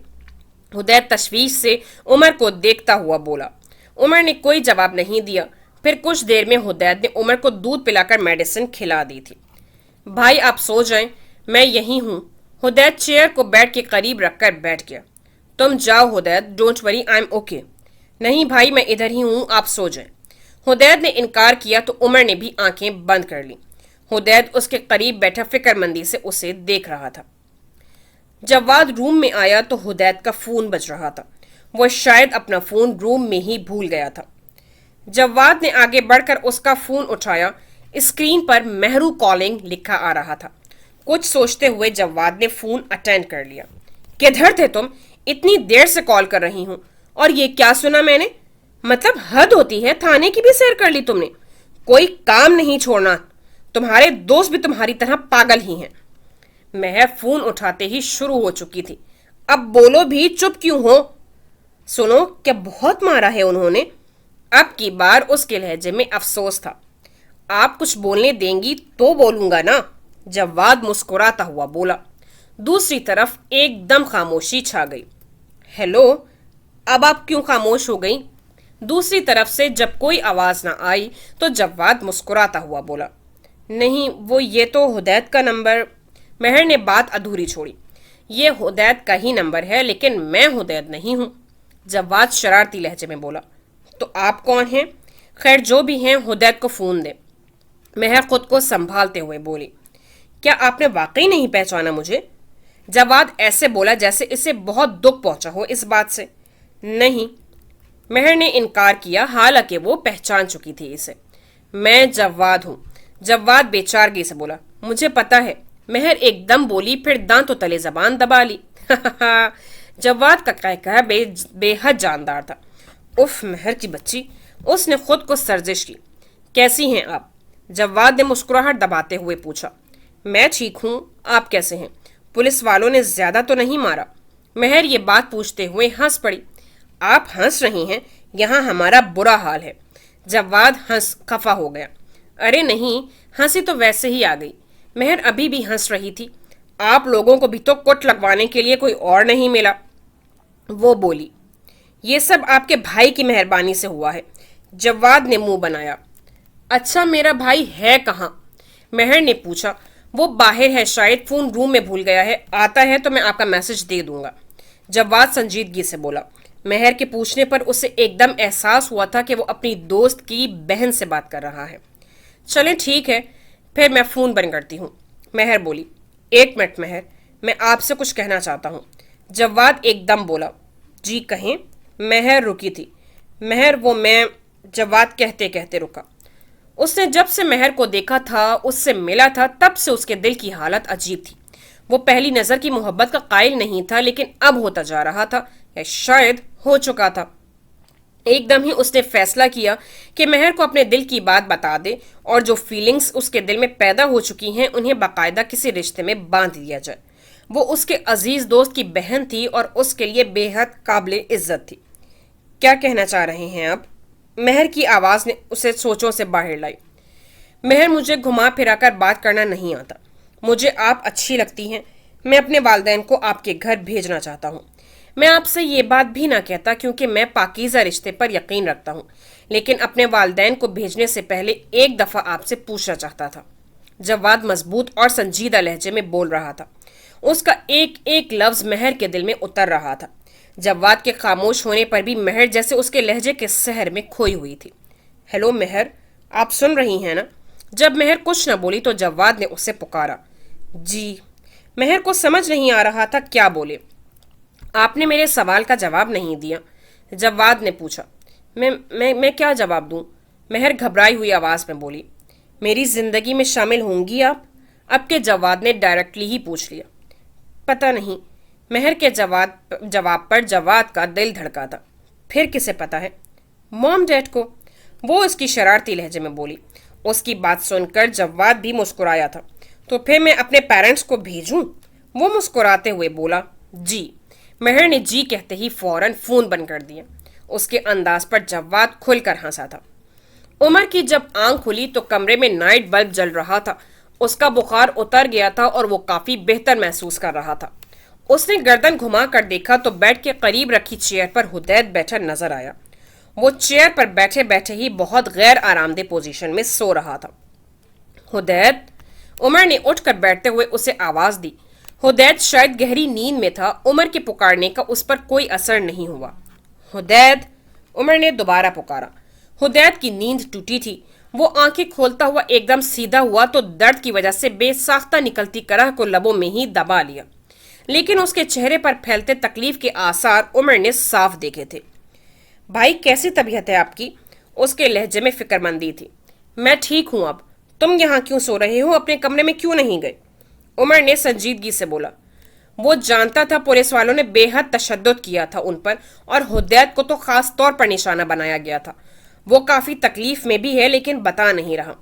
हुदैद तशवीश से उमर को देखता हुआ बोला। उमर ने कोई जवाब नहीं दिया। फिर कुछ देर में हुदैद ने उमर को दूध पिलाकर मेडिसिन खिला दी थी। भाई आप सो जाएं, मैं यहीं हूँ। हुदैद चेयर को बेड के करीब रखकर बैठ गया। तुम जाओ Hudaid, don't worry, I am okay. नहीं भाई मैं इधर ही हूँ, आप सो जाएं। हुदैद ने इनकार किया तो उमर ने भी आंखें बंद कर ली। हुदैद उसके करीब बैठा फिक्रमंदी से उसे देख रहा था। जवाद रूम में आया तो हुदैद का फोन बज रहा था। वो शायद अपना फोन रूम में ही भूल गया था। जवाद ने आगे बढ़कर उसका फोन उठाया। स्क्रीन पर मेहरू कॉलिंग लिखा आ रहा था। कुछ सोचते हुए जवाद ने फोन अटेंड कर लिया। किधर थे तुम? इतनी देर से कॉल कर रही हूं। और ये क्या सुना मैंने? मतलब हद होती है, थाने की भी सैर कर ली तुमने। कोई काम नहीं छोड़ना। तुम्हारे दोस्त भी तुम्हारी तरह पागल ही हैं। महर फोन उठाते ही शुरू हो चुकी थी। अब बोलो भी, चुप क्यों हो? सुनो, क्या बहुत मारा है उन्होंने? अब की बार उसके लहजे में अफसोस था। आप कुछ बोलने देंगी तो बोलूंगा ना, जवाद मुस्कुराता हुआ बोला। दूसरी तरफ एकदम खामोशी छा गई। हेलो, अब आप क्यों खामोश हो गई? दूसरी तरफ से जब कोई आवाज ना आई तो जवाद मुस्कुराता हुआ बोला। नहीं, वो ये तो हुदैद का नंबर। महर ने बात अधूरी छोड़ी। ये हुदैद का ही नंबर है, लेकिन मैं हुदैद नहीं हूं, जवाद शरारती लहजे में बोला। तो आप कौन हैं? खैर जो भी हैं, हुदैद को फोन दे, महर खुद को संभालते हुए बोली। क्या आपने वाकई नहीं पहचाना मुझे? जवाद ऐसे बोला जैसे इसे बहुत दुख पहुंचा हो इस बात से। नहीं, महर ने इनकार किया, हालांकि वो पहचान चुकी थी इसे। मैं जवाद हूं, जवाद बेचारगी से बोला। मुझे पता है, महर एकदम बोली, फिर दांतों तले जबान दबा ली। जवाद का कहकहा बेहद जानदार था। उफ महर की बच्ची, उसने खुद को सर्जिश की। कैसी हैं आप? जवाद ने मुस्कुराहट दबाते हुए पूछा। मैं ठीक हूं, आप कैसे हैं? पुलिस वालों ने ज्यादा तो नहीं मारा? مہر یہ بات پوچھتے ہوئے ہنس پڑی۔ آپ ہنس رہی ہیں؟ یہاں ہمارا برا حال ہے۔ جواد ہنس خفا ہو گیا۔ ارے نہیں، ہنسی تو ویسے ہی آ گئی۔ مہر ابھی بھی ہنس رہی تھی۔ آپ لوگوں کو بھی تو کٹ لگوانے کے لیے کوئی اور نہیں ملا؟ وہ بولی۔ یہ سب آپ کے بھائی کی مہربانی سے ہوا ہے۔ جواد نے منہ بنایا۔ اچھا میرا بھائی ہے کہاں؟ مہر نے پوچھا۔ وہ باہر ہے، شاید فون روم میں بھول گیا ہے، آتا ہے تو میں آپ کا میسج دے دوں گا۔ جواد سنجیدگی سے بولا۔ مہر کے پوچھنے پر اسے ایک دم احساس ہوا تھا کہ وہ اپنی دوست کی بہن سے بات کر رہا ہے۔ چلیں ٹھیک ہے، پھر میں فون بند کرتی ہوں، مہر بولی۔ ایک منٹ مہر، میں آپ سے کچھ کہنا چاہتا ہوں۔ جواد ایک دم بولا۔ جی کہیں۔ مہر رکی تھی۔ مہر وہ میں، جواد کہتے کہتے رکا۔ اس نے جب سے مہر کو دیکھا تھا، اس سے ملا تھا، تب سے اس کے دل کی حالت عجیب تھی۔ وہ پہلی نظر کی محبت کا قائل نہیں تھا، لیکن اب ہوتا جا رہا تھا، یا شاید ہو چکا تھا۔ ایک دم ہی اس نے فیصلہ کیا کہ مہر کو اپنے دل کی بات بتا دے اور جو فیلنگز اس کے دل میں پیدا ہو چکی ہیں انہیں باقاعدہ کسی رشتے میں باندھ دیا جائے۔ وہ اس کے عزیز دوست کی بہن تھی اور اس کے لیے بے حد قابل عزت تھی۔ کیا کہنا چاہ رہے ہیں آپ؟ مہر کی آواز نے اسے سوچوں سے باہر لائی۔ مہر مجھے گھما پھرا کر بات کرنا نہیں آتا۔ مجھے آپ اچھی لگتی ہیں۔ میں اپنے والدین کو آپ کے گھر بھیجنا چاہتا ہوں۔ میں آپ سے یہ بات بھی نہ کہتا کیونکہ میں پاکیزہ رشتے پر یقین رکھتا ہوں، لیکن اپنے والدین کو بھیجنے سے پہلے ایک دفعہ آپ سے پوچھنا چاہتا تھا۔ جواد مضبوط اور سنجیدہ لہجے میں بول رہا تھا۔ اس کا ایک ایک لفظ مہر کے دل میں اتر رہا تھا۔ جواد کے خاموش ہونے پر بھی مہر جیسے اس کے لہجے کے سحر میں کھوئی ہوئی تھی۔ ہیلو مہر، آپ سن رہی ہیں نا؟ جب مہر کچھ نہ بولی تو جواد نے اسے پکارا۔ جی۔ مہر کو سمجھ نہیں آ رہا تھا کیا بولے۔ آپ نے میرے سوال کا جواب نہیں دیا، جواد نے پوچھا۔ میں کیا جواب دوں؟ مہر گھبرائی ہوئی آواز میں بولی۔ میری زندگی میں شامل ہوں گی آپ؟ اب کے جواد نے ڈائریکٹلی ہی پوچھ لیا۔ پتہ نہیں۔ مہر کے جواب پر جواد کا دل دھڑکا تھا۔ پھر کسے پتہ ہے؟ موم ڈیڈ کو، وہ اس کی شرارتی لہجے میں بولی۔ اس کی بات سن کر جواد بھی مسکرایا تھا۔ تو پھر میں اپنے پیرنٹس کو بھیجوں؟ وہ مسکراتے ہوئے بولا۔ جی۔ مہر نے جی کہتے ہی فوراً فون بند کر دیا۔ اس کے انداز پر جواد کھل کر ہنسا تھا۔ عمر کی جب آنکھ کھلی تو کمرے میں نائٹ بلب جل رہا تھا۔ اس کا بخار اتر گیا تھا اور وہ کافی بہتر محسوس کر رہا تھا۔ اس نے گردن گھما کر دیکھا تو بیڈ کے قریب رکھی چیئر پر حدید بیٹھا نظر آیا۔ وہ چیئر پر بیٹھے بیٹھے ہی بہت غیر آرام دہ پوزیشن میں سو رہا تھا۔ حدید، عمر نے اٹھ کر بیٹھتے ہوئے اسے آواز دی۔ حدید شاید گہری نیند میں تھا۔ عمر کے پکارنے کا اس پر کوئی اثر نہیں ہوا۔ حدید، عمر نے دوبارہ پکارا۔ حدید کی نیند ٹوٹی تھی۔ وہ آنکھیں کھولتا ہوا ایک دم سیدھا ہوا تو درد کی وجہ سے بے ساختہ نکلتی کرہ کو لبوں میں ہی دبا لیا، لیکن اس کے چہرے پر پھیلتے تکلیف کے آثار عمر نے صاف دیکھے تھے۔ بھائی کیسی طبیعت ہے آپ کی؟ اس کے لہجے میں فکر مندی تھی۔ میں ٹھیک ہوں۔ اب تم یہاں کیوں سو رہے ہو؟ اپنے کمرے میں کیوں نہیں گئے؟ عمر نے سنجیدگی سے بولا۔ وہ جانتا تھا پولیس والوں نے بے حد تشدد کیا تھا ان پر، اور حدید کو تو خاص طور پر نشانہ بنایا گیا تھا۔ وہ کافی تکلیف میں بھی ہے لیکن بتا نہیں رہا۔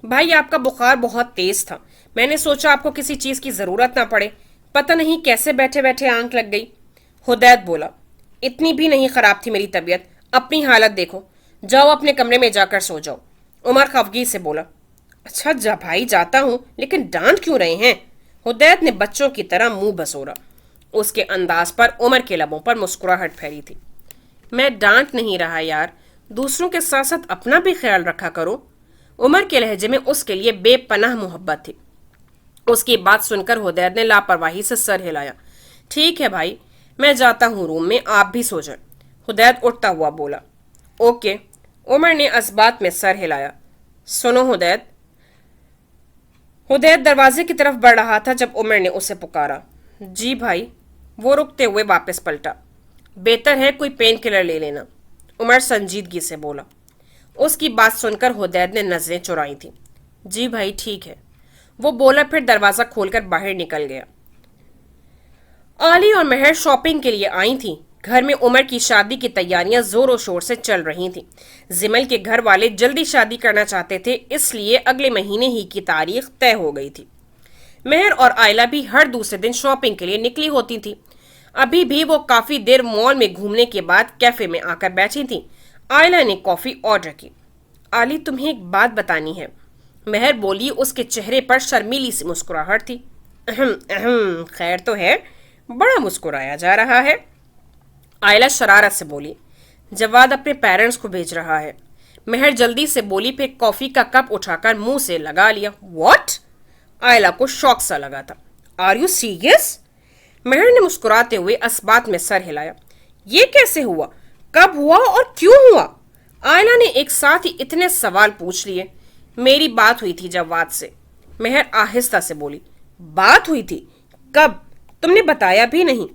بھائی آپ کا بخار بہت تیز تھا، میں نے سوچا آپ کو کسی چیز کی ضرورت نہ پڑے، پتہ نہیں کیسے بیٹھے بیٹھے آنکھ لگ گئی۔ حدید بولا۔ اتنی بھی نہیں خراب تھی میری طبیعت، اپنی حالت دیکھو، جاؤ اپنے کمرے میں جا کر سو جاؤ۔ عمر خفگی سے بولا۔ اچھا جا بھائی، جاتا ہوں، لیکن ڈانٹ کیوں رہے ہیں؟ حدید نے بچوں کی طرح منہ بسورا۔ اس کے انداز پر عمر کے لبوں پر مسکراہٹ پھیلی تھی۔ میں ڈانٹ نہیں رہا یار، دوسروں کے ساتھ ساتھ اپنا بھی خیال رکھا کرو۔ عمر کے لہجے میں اس کے لیے بے پناہ محبت تھی۔ اس کی بات سن کر حدید نے لاپرواہی سے سر ہلایا۔ ٹھیک ہے بھائی، میں جاتا ہوں روم میں، آپ بھی سو جائیں۔ حدید اٹھتا ہوا بولا۔ اوکے۔ عمر نے اسبات میں سر ہلایا۔ سنو حدید۔ حدید دروازے کی طرف بڑھ رہا تھا جب عمر نے اسے پکارا۔ جی بھائی۔ وہ رکتے ہوئے واپس پلٹا۔ بہتر ہے کوئی پین کلر لے لینا، عمر سنجیدگی سے بولا۔ اس کی بات سن کر حدید نے نظریں چرائی تھیں۔ جی بھائی ٹھیک ہے، وہ بولا، پھر دروازہ کھول کر باہر نکل گیا۔ عالی اور مہر شاپنگ کے لیے آئی تھیں۔ گھر میں عمر کی شادی کی تیاریاں زور و شور سے چل رہی تھیں۔ زمل کے گھر والے جلدی شادی کرنا چاہتے تھے، اس لیے اگلے مہینے ہی کی تاریخ طے ہو گئی تھی۔ مہر اور آئلہ بھی ہر دوسرے دن شاپنگ کے لیے نکلی ہوتی تھی۔ अभी भी वो काफी देर मॉल में घूमने के बाद कैफे में आकर बैठी थी। आयला ने कॉफी ऑर्डर की। आली, तुम्हें एक बात बतानी है, मेहर बोली। उसके चेहरे पर शर्मीली सी मुस्कुराहट थी। अहम अहम, खैर तो है, बड़ा मुस्कुराया जा रहा है। आयला शरारत से बोली। जवाद अपने पेरेंट्स को भेज रहा है। मेहर जल्दी से बोली, फिर कॉफी का कप उठाकर मुंह से लगा लिया। व्हाट? आयला को शौक सा लगा था। Are you serious? मेहर ने मुस्कुराते हुए अस्बात में सर हिलाया। ये कैसे हुआ, कब हुआ और क्यों हुआ? आयला ने एक साथ ही इतने सवाल पूछ लिए। मेरी बात हुई थी जवाद से, मेहर आहिस्ता से बोली। बात हुई थी? कब? तुमने बताया भी नहीं।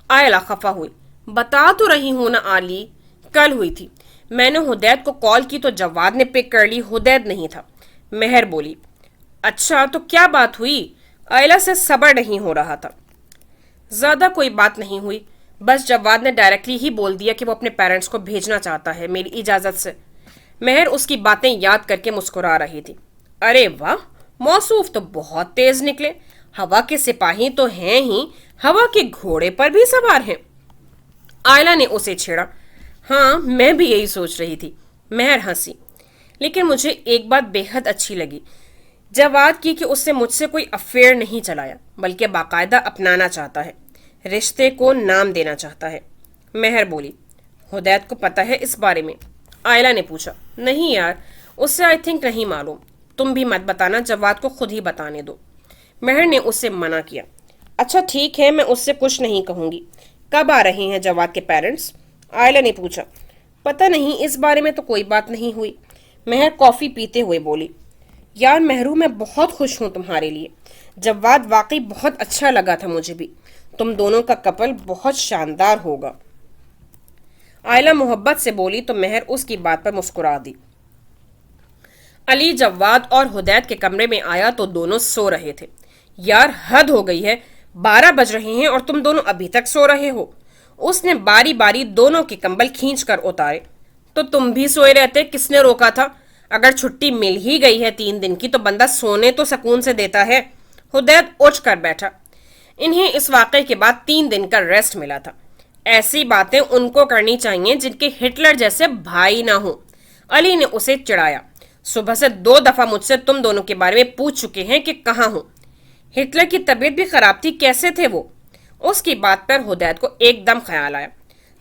आयला खफा हुई। बता तो रही हूं ना आली, कल हुई थी। मैंने हुदैद को कॉल की तो जवाद ने पिक कर ली, हुदैद नहीं था। मेहर बोली। अच्छा, तो क्या बात हुई? आयला से सब्र नहीं हो रहा था। ज्यादा कोई बात नहीं हुई, बस जवाद ने डायरेक्टली ही बोल दिया कि वो अपने पेरेंट्स को भेजना चाहता है मेरी इजाजत से। मेहर उसकी बातें याद करके मुस्कुरा रही थी। अरे वाह, मौसूफ तो बहुत तेज निकले। हवा के सिपाही तो हैं ही, हवा के घोड़े पर भी सवार हैं। आयला ने उसे छेड़ा। हाँ, मैं भी यही सोच रही थी। मेहर हंसी। लेकिन मुझे एक बात बेहद अच्छी लगी जवाद की, कि उससे मुझसे कोई अफेयर नहीं चलाया, बल्कि बाकायदा अपनाना चाहता है, रिश्ते को नाम देना चाहता है। मेहर बोली। हुदैद को पता है इस बारे में? आयला ने पूछा। नहीं यार, उससे आई थिंक नहीं मालूम। तुम भी मत बताना, जवाद को खुद ही बताने दो। मेहर ने उससे मना किया। अच्छा ठीक है, मैं उससे कुछ नहीं कहूंगी। कब आ रहे हैं जवाद के पेरेंट्स? आयला ने पूछा। पता नहीं, इस बारे में तो कोई बात नहीं हुई। मेहर कॉफी पीते हुए बोली। यार मेहरू, मैं बहुत खुश हूं तुम्हारे लिए। जवाद वाकई बहुत अच्छा लगा था मुझे भी। तुम दोनों का कपल बहुत शानदार होगा। आयला मोहब्बत से बोली तो मेहर उसकी बात पर मुस्कुरा दी। अली जवाद और हुदैद के कमरे में आया तो दोनों सो रहे थे। यार हद हो गई है, 12 बज रहे हैं और तुम दोनों अभी तक सो रहे हो। उसने बारी बारी दोनों के कंबल खींच कर उतारे। तो तुम भी सोए रहते, किसने रोका था? अगर छुट्टी मिल ही गई है 3 दिन की तो बंदा सोने तो सुकून से देता है। हुदैद उठ कर बैठा। इन्हें इस वाक़े के बाद 3 दिन का रेस्ट मिला था। ऐसी बातें उनको करनी चाहिए जिनके हिटलर जैसे भाई ना हो। अली ने उसे चिढ़ाया। सुबह से 2 दफा मुझसे तुम दोनों के बारे में पूछ चुके हैं कि कहाँ हो। हिटलर की तबीयत भी खराब थी, कैसे थे वो? उसकी बात पर हुदैद को एकदम ख्याल आया।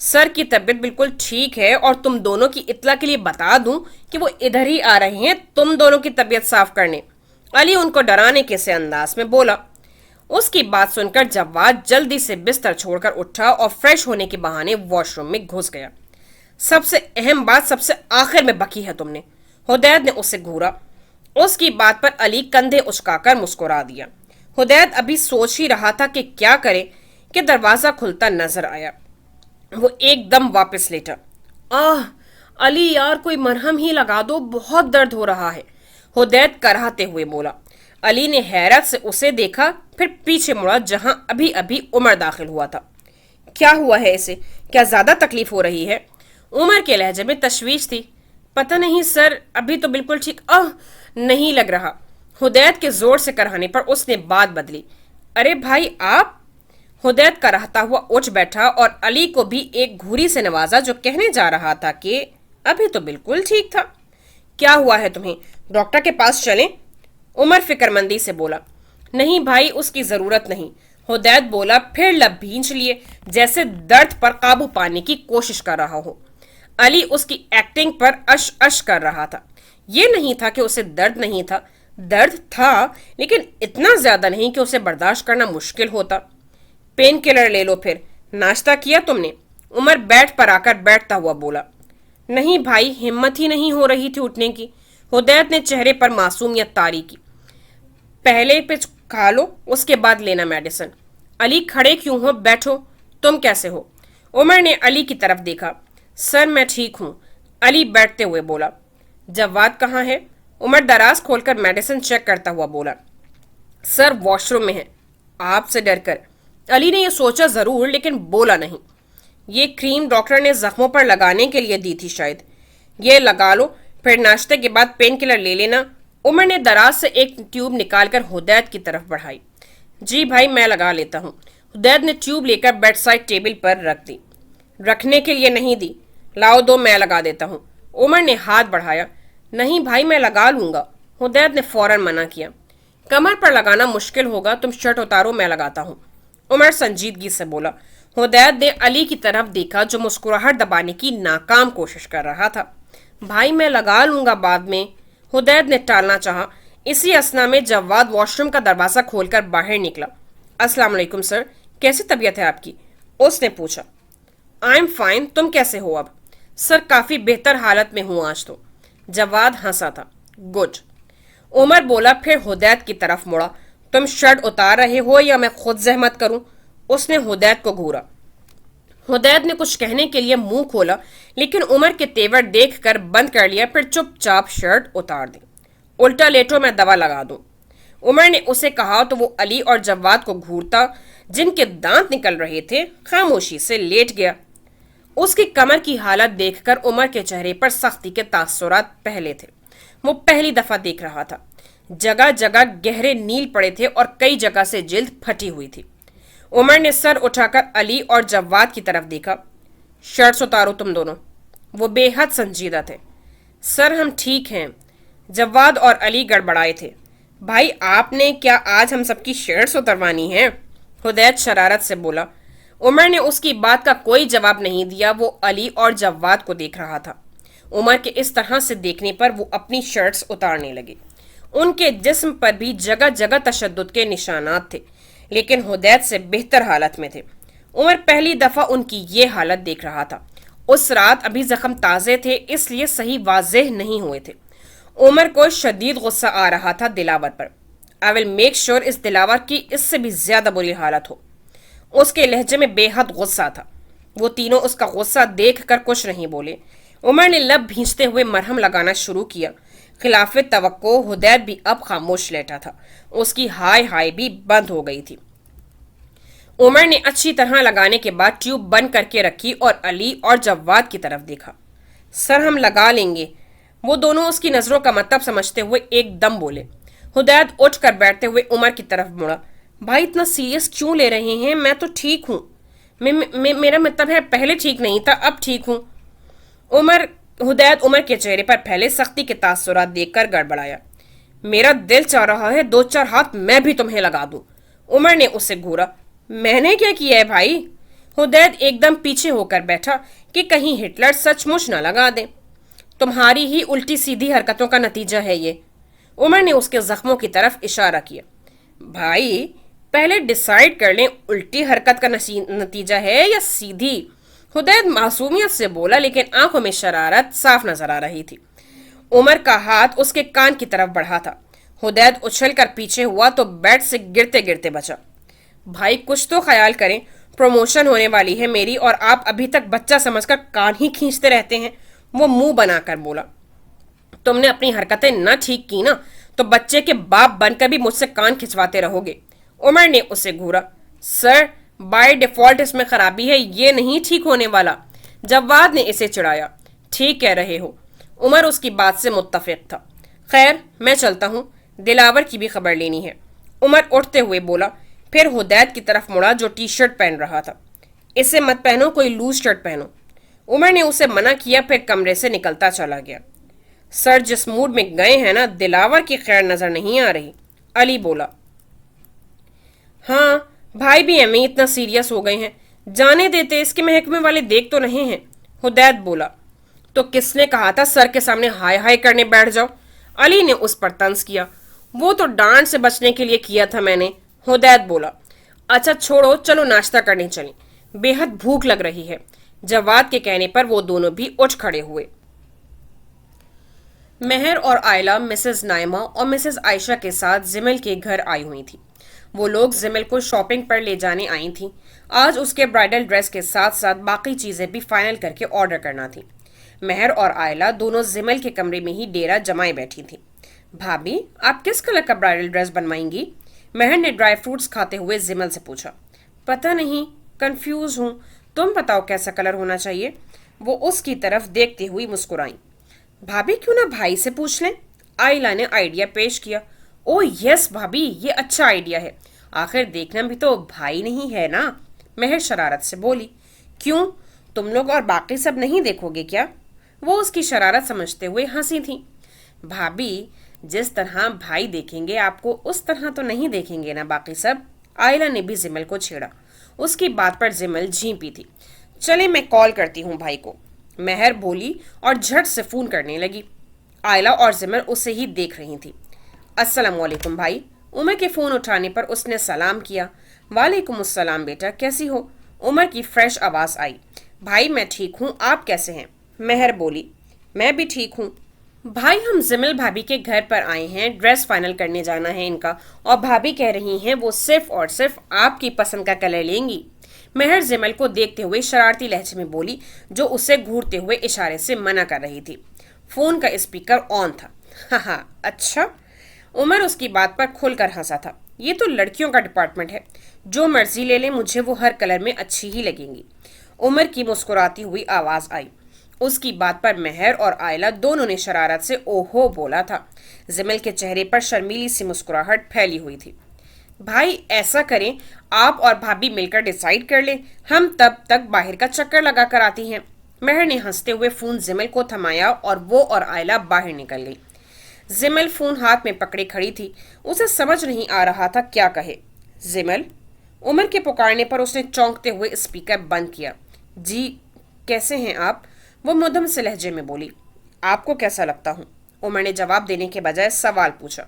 सर की तबीयत बिल्कुल ठीक है, और तुम दोनों की इत्तला के लिए बता दूं कि वो इधर ही आ रहे हैं तुम दोनों की तबीयत साफ करने। अली उनको डराने के से अंदाज में बोला। उसकी बात सुनकर जवाद जल्दी से बिस्तर छोड़कर उठा और फ्रेश होने के बहाने वॉशरूम में घुस गया। सबसे अहम बात सबसे आखिर में बकी है तुमने, हुदैद ने उसे घूरा। उसकी बात पर अली कंधे उचकाकर मुस्कुरा दिया। हुदैद अभी सोच ही रहा था कि क्या करे कि दरवाजा खुलता नजर आया। वो एकदम वापस लेटा। आह अली यार, कोई मरहम ही लगा दो, बहुत दर्द हो रहा है, हुदैद कराहते हुए बोला। अली ने हैरत से उसे देखा, फिर पीछे मुड़ा जहां अभी अभी उमर दाखिल हुआ था। क्या हुआ है इसे, क्या ज्यादा तकलीफ हो रही है? उमर के लहजे में तशवीश थी। पता नहीं सर, अभी तो बिल्कुल ठीक नहीं लग रहा। हुदैद के जोर से कराहने पर उसने बात बदली। अरे भाई आप? हुदैद कराहता हुआ उठ बैठा और अली को भी एक घूरी से नवाजा, जो कहने जा रहा था कि अभी तो बिल्कुल ठीक था। क्या हुआ है तुम्हें, डॉक्टर के पास चलें? उमर फिक्रमंदी से बोला। नहीं भाई, उसकी जरूरत नहीं, हुदैद बोला, फिर लब भींच लिए जैसे दर्द पर काबू पाने की कोशिश कर रहा हो। अली उसकी एक्टिंग पर अश अश कर रहा था। ये नहीं था कि उसे दर्द नहीं था, दर्द था, लेकिन इतना ज्यादा नहीं कि उसे बर्दाश्त करना मुश्किल होता। पेन किलर ले लो फिर। नाश्ता किया तुमने? उमर बेड पर आकर बैठता हुआ बोला। नहीं भाई, हिम्मत ही नहीं हो रही थी उठने की। हुदैद ने चेहरे पर मासूमियत तारी की। पहले पे खा लो, उसके बाद लेना मेडिसिन। अली खड़े क्यों हो, बैठो। तुम कैसे हो? उमर ने अली की तरफ देखा। सर मैं ठीक हूं, अली बैठते हुए बोला। जवाद कहाँ है? उमर दराज खोलकर मेडिसिन चेक करता हुआ बोला। सर वॉशरूम में है। आपसे डरकर अली ने यह सोचा जरूर, लेकिन बोला नहीं। ये क्रीम डॉक्टर ने जख्मों पर लगाने के लिए दी थी शायद। ये लगा लो, फिर नाश्ते के बाद पेन किलर ले लेना। उमर ने दराज से एक ट्यूब निकालकर हुदैद की तरफ बढ़ाई। जी भाई, मैं लगा लेता हूँ। हुदैद ने ट्यूब लेकर बेड साइड टेबल पर रख दी। रखने के लिए नहीं दी, लाओ दो, मैं लगा देता हूँ। उमर ने हाथ बढ़ाया। नहीं भाई, मैं लगा लूंगा। हुदैद ने फौरन मना किया। कमर पर लगाना मुश्किल होगा, तुम शर्ट उतारो, मैं लगाता हूँ, उमर संजीदगी से बोला। हुदैद ने अली की तरफ देखा जो मुस्कुराहट दबाने की नाकाम कोशिश कर रहा था। भाई मैं लगा लूंगा बाद में, हुदैद ने टालना चाहा। इसी असना में जवाद वॉशरूम का दरवाज़ा खोलकर बाहर निकला। अस्सलाम वालेकुम सर, कैसी तबीयत है आपकी? उसने पूछा। आई एम फाइन, तुम कैसे हो अब? सर काफ़ी बेहतर हालत में हूँ आज तो। जवाद हंसा था। गुड। उमर बोला, फिर हुदैद की तरफ मुड़ा। तुम शर्ट उतार रहे हो या मैं खुद जहमत करूं? उसने हुदैद को घूरा। हुदैद ने कुछ कहने के लिए मुंह खोला, लेकिन उमर के तेवर देखकर बंद कर लिया, फिर चुपचाप शर्ट उतार दी। उल्टा लेटो, मैं दवा लगा दूं, उमर ने उसे कहा तो वो अली और जवाद को घूरता, जिनके दांत निकल रहे थे, खामोशी से लेट गया। उसकी कमर की हालत देखकर उमर के चेहरे पर सख्ती के तासुरात पहले थे। वो पहली दफा देख रहा था। जगह जगह गहरे नील पड़े थे और कई जगह से जिल्द फटी हुई थी। उमर ने सर उठाकर अली और जवाद की तरफ देखा। शर्ट्स उतारो तुम दोनों। वो बेहद संजीदा थे। सर हम ठीक हैं। जवाद और अली गड़बड़ाए थे। भाई आपने क्या आज हम सबकी शर्ट्स उतरवानी हैं? हुदैद शरारत से बोला। उमर ने उसकी बात का कोई जवाब नहीं दिया। वो अली और जवाद को देख रहा था। उमर के इस तरह से देखने पर वो अपनी शर्ट्स उतारने लगे। उनके जिस्म पर भी जगह जगह तशद्दुद के निशानात थे, लेकिन हुदैद से बेहतर हालत में थे। उमर पहली दफा उनकी ये हालत देख रहा था। उस रात अभी जख्म ताज़े थे, इसलिए सही वाज़ेह नहीं हुए थे। उमर को शदीद गुस्सा आ रहा था दिलावर पर। आई विल मेक श्योर इस दिलावर की इससे भी ज्यादा बुरी हालत हो। उसके लहजे में बेहद गुस्सा था। वो तीनों उसका गुस्सा देख कर कुछ नहीं बोले। उमर ने लब भींचते हुए मरहम लगाना शुरू किया। खिलाफ तवक्को हुदैद भी अब खामोश लेटा था। उसकी हाय हाय भी बंद हो गई थी। उमर ने अच्छी तरह लगाने के बाद ट्यूब बंद करके रखी और अली और जवाद की तरफ देखा। सर हम लगा लेंगे, वो दोनों उसकी नजरों का मतलब समझते हुए एकदम बोले। हुदैद उठकर बैठते हुए उमर की तरफ मुड़ा। भाई इतना सीरियस क्यों ले रहे हैं? मैं तो ठीक हूँ। मेरा मतलब है पहले ठीक नहीं था, अब ठीक हूँ। हुदैद उमर के चेहरे पर पहले सख्ती के तासुरात देखकर गड़बड़ाया। मेरा दिल चाह रहा है दो चार हाथ मैं भी तुम्हें लगा दूं। उमर ने उसे घूरा। मैंने क्या किया है भाई? हुदैद एकदम पीछे होकर बैठा कि कहीं हिटलर सचमुच न लगा दे। तुम्हारी ही उल्टी सीधी हरकतों का नतीजा है ये। उमर ने उसके जख्मों की तरफ इशारा किया। भाई पहले डिसाइड कर लें, उल्टी हरकत का नतीजा है या सीधी? हुदैद मासूमियत से बोला, लेकिन आंखों में शरारत साफ नजर आ रही थी। उमर का हाथ उसके कान की तरफ बढ़ा था। हुदैद उछलकर पीछे हुआ तो बेड से गिरते गिरते बचा। भाई कुछ तो ख्याल करें, प्रमोशन होने वाली है मेरी और आप अभी तक बच्चा समझकर कान ही खींचते रहते हैं। वो मुंह बनाकर बोला। तुमने अपनी हरकतें न ठीक की ना तो बच्चे के बाप बनकर भी मुझसे कान खिंचवाते रहोगे। उमर ने उसे घूरा। सर बाय डिफॉल्ट इसमें खराबी है, ये नहीं ठीक होने वाला। जवाद ने इसे चिढ़ाया। ठीक कह रहे हो। उमर उसकी बात से मुत्तफिक था। खैर मैं चलता हूँ, दिलावर की भी खबर लेनी है। उमर उठते हुए बोला, फिर हुदैद की तरफ मुड़ा जो टी शर्ट पहन रहा था। इसे मत पहनो, कोई लूज शर्ट पहनो। उमर ने उसे मना किया, फिर कमरे से निकलता चला गया। सर जिस मूड में गए हैं ना, दिलावर की खैर नजर नहीं आ रही, अली बोला। हाँ भाई भी एम इतना सीरियस हो गए हैं, जाने देते, इसके महकमे वाले देख तो नहीं हैं, हुदैद बोला। तो किसने कहा था सर के सामने हाय हाय करने बैठ जाओ? अली ने उस पर तंज किया। वो तो डांट से बचने के लिए किया था मैंने, हुदैद बोला। अच्छा छोड़ो, चलो नाश्ता करने चलें, बेहद भूख लग रही है। जवाद के कहने पर वो दोनों भी उठ खड़े हुए। मेहर और आयला मिसेस नाइमा और मिसेस आयशा के साथ जिमल के घर आई हुई थी। वो लोग जिमल को शॉपिंग पर ले जाने आई थी। आज उसके ब्राइडल ड्रेस के साथ साथ बाकी चीज़ें भी फाइनल करके ऑर्डर करना थी। मेहर और आयला दोनों जिमल के कमरे में ही डेरा जमाए बैठी थी। भाभी आप किस कलर का ब्राइडल ड्रेस बनवाएंगी? मेहर ने ड्राई फ्रूट्स खाते हुए जिमल से पूछा। पता नहीं, कंफ्यूज हूँ, तुम बताओ कैसा कलर होना चाहिए? वो उसकी तरफ देखती हुई मुस्कुराई। भाभी क्यों ना भाई से पूछ लें? आयला ने आइडिया पेश किया। ओह यस भाभी, ये अच्छा आइडिया है। आखिर देखना भी तो भाई नहीं है ना। महर शरारत से बोली। क्यों, तुम लोग और बाकी सब नहीं देखोगे क्या? वो उसकी शरारत समझते हुए हंसी थी। भाभी, जिस तरह भाई देखेंगे आपको उस तरह तो नहीं देखेंगे ना बाकी सब। आयला ने भी जिमल को छेड़ा। उसकी बात पर जिमल झींपी थी। चले मैं कॉल करती हूँ भाई को, महर बोली और झट से फोन करने लगी। आयला और जिमल उसे ही देख रही थी। अस्सलामुअलैकुम भाई। उमर के फोन उठाने पर उसने सलाम किया। वालेकुम अस्सलाम बेटा, कैसी हो? उमर की फ्रेश आवाज आई। भाई मैं ठीक हूँ, आप कैसे हैं? महर बोली। मैं भी ठीक हूँ भाई, हम जिमल भाभी के घर पर आए हैं, ड्रेस फाइनल करने जाना है इनका, और भाभी कह रही हैं वो सिर्फ और सिर्फ आपकी पसंद का कलर लेंगी। महर जिमल को देखते हुए शरारती लहजे में बोली, जो उसे घूरते हुए इशारे से मना कर रही थी। फोन का स्पीकर ऑन था। हाँ, अच्छा। उमर उसकी बात पर खुलकर हंसा था। ये तो लड़कियों का डिपार्टमेंट है, जो मर्जी ले ले, मुझे वो हर कलर में अच्छी ही लगेंगी। उमर की मुस्कुराती हुई आवाज आई। उसकी बात पर महर और आयला दोनों ने शरारत से ओहो बोला था। जिमल के चेहरे पर शर्मीली सी मुस्कुराहट फैली हुई थी। भाई ऐसा करें, आप और भाभी मिलकर डिसाइड कर ले, हम तब तक बाहर का चक्कर लगा कर आती हैं। महर ने हंसते हुए फोन जिमल को थमाया और वो और आयला बाहर निकल गई। जिमल फोन हाथ में पकड़े खड़ी थी। उसे समझ नहीं आ रहा था क्या कहे। जिमल, उमर के पुकारने पर उसने चौंकते हुए स्पीकर बंद किया। जी, कैसे हैं आप? वो मध्यम से लहजे में बोली। आपको कैसा लगता हूँ? उमर ने जवाब देने के बजाय सवाल पूछा।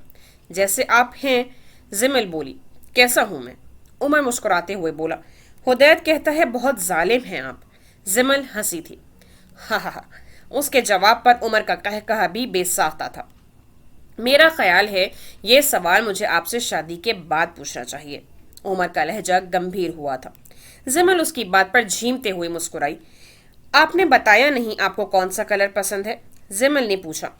जैसे आप हैं। जिमल बोली। कैसा हूँ मैं? उमर मुस्कुराते हुए बोला। हुदैत कहता है बहुत जालिम हैं आप। जिमल हंसी थी। हा हा हा। उसके जवाब पर उमर का कहकहा भी बेसाख्ता था। मेरा ख्याल है ये सवाल मुझे आपसे शादी के बाद पूछना चाहिए। उमर का लहजा गंभीर हुआ था। जिमल उसकी बात पर झीमते हुए मुस्कुराई। आपने बताया नहीं आपको कौन सा कलर पसंद है? जिमल ने पूछा।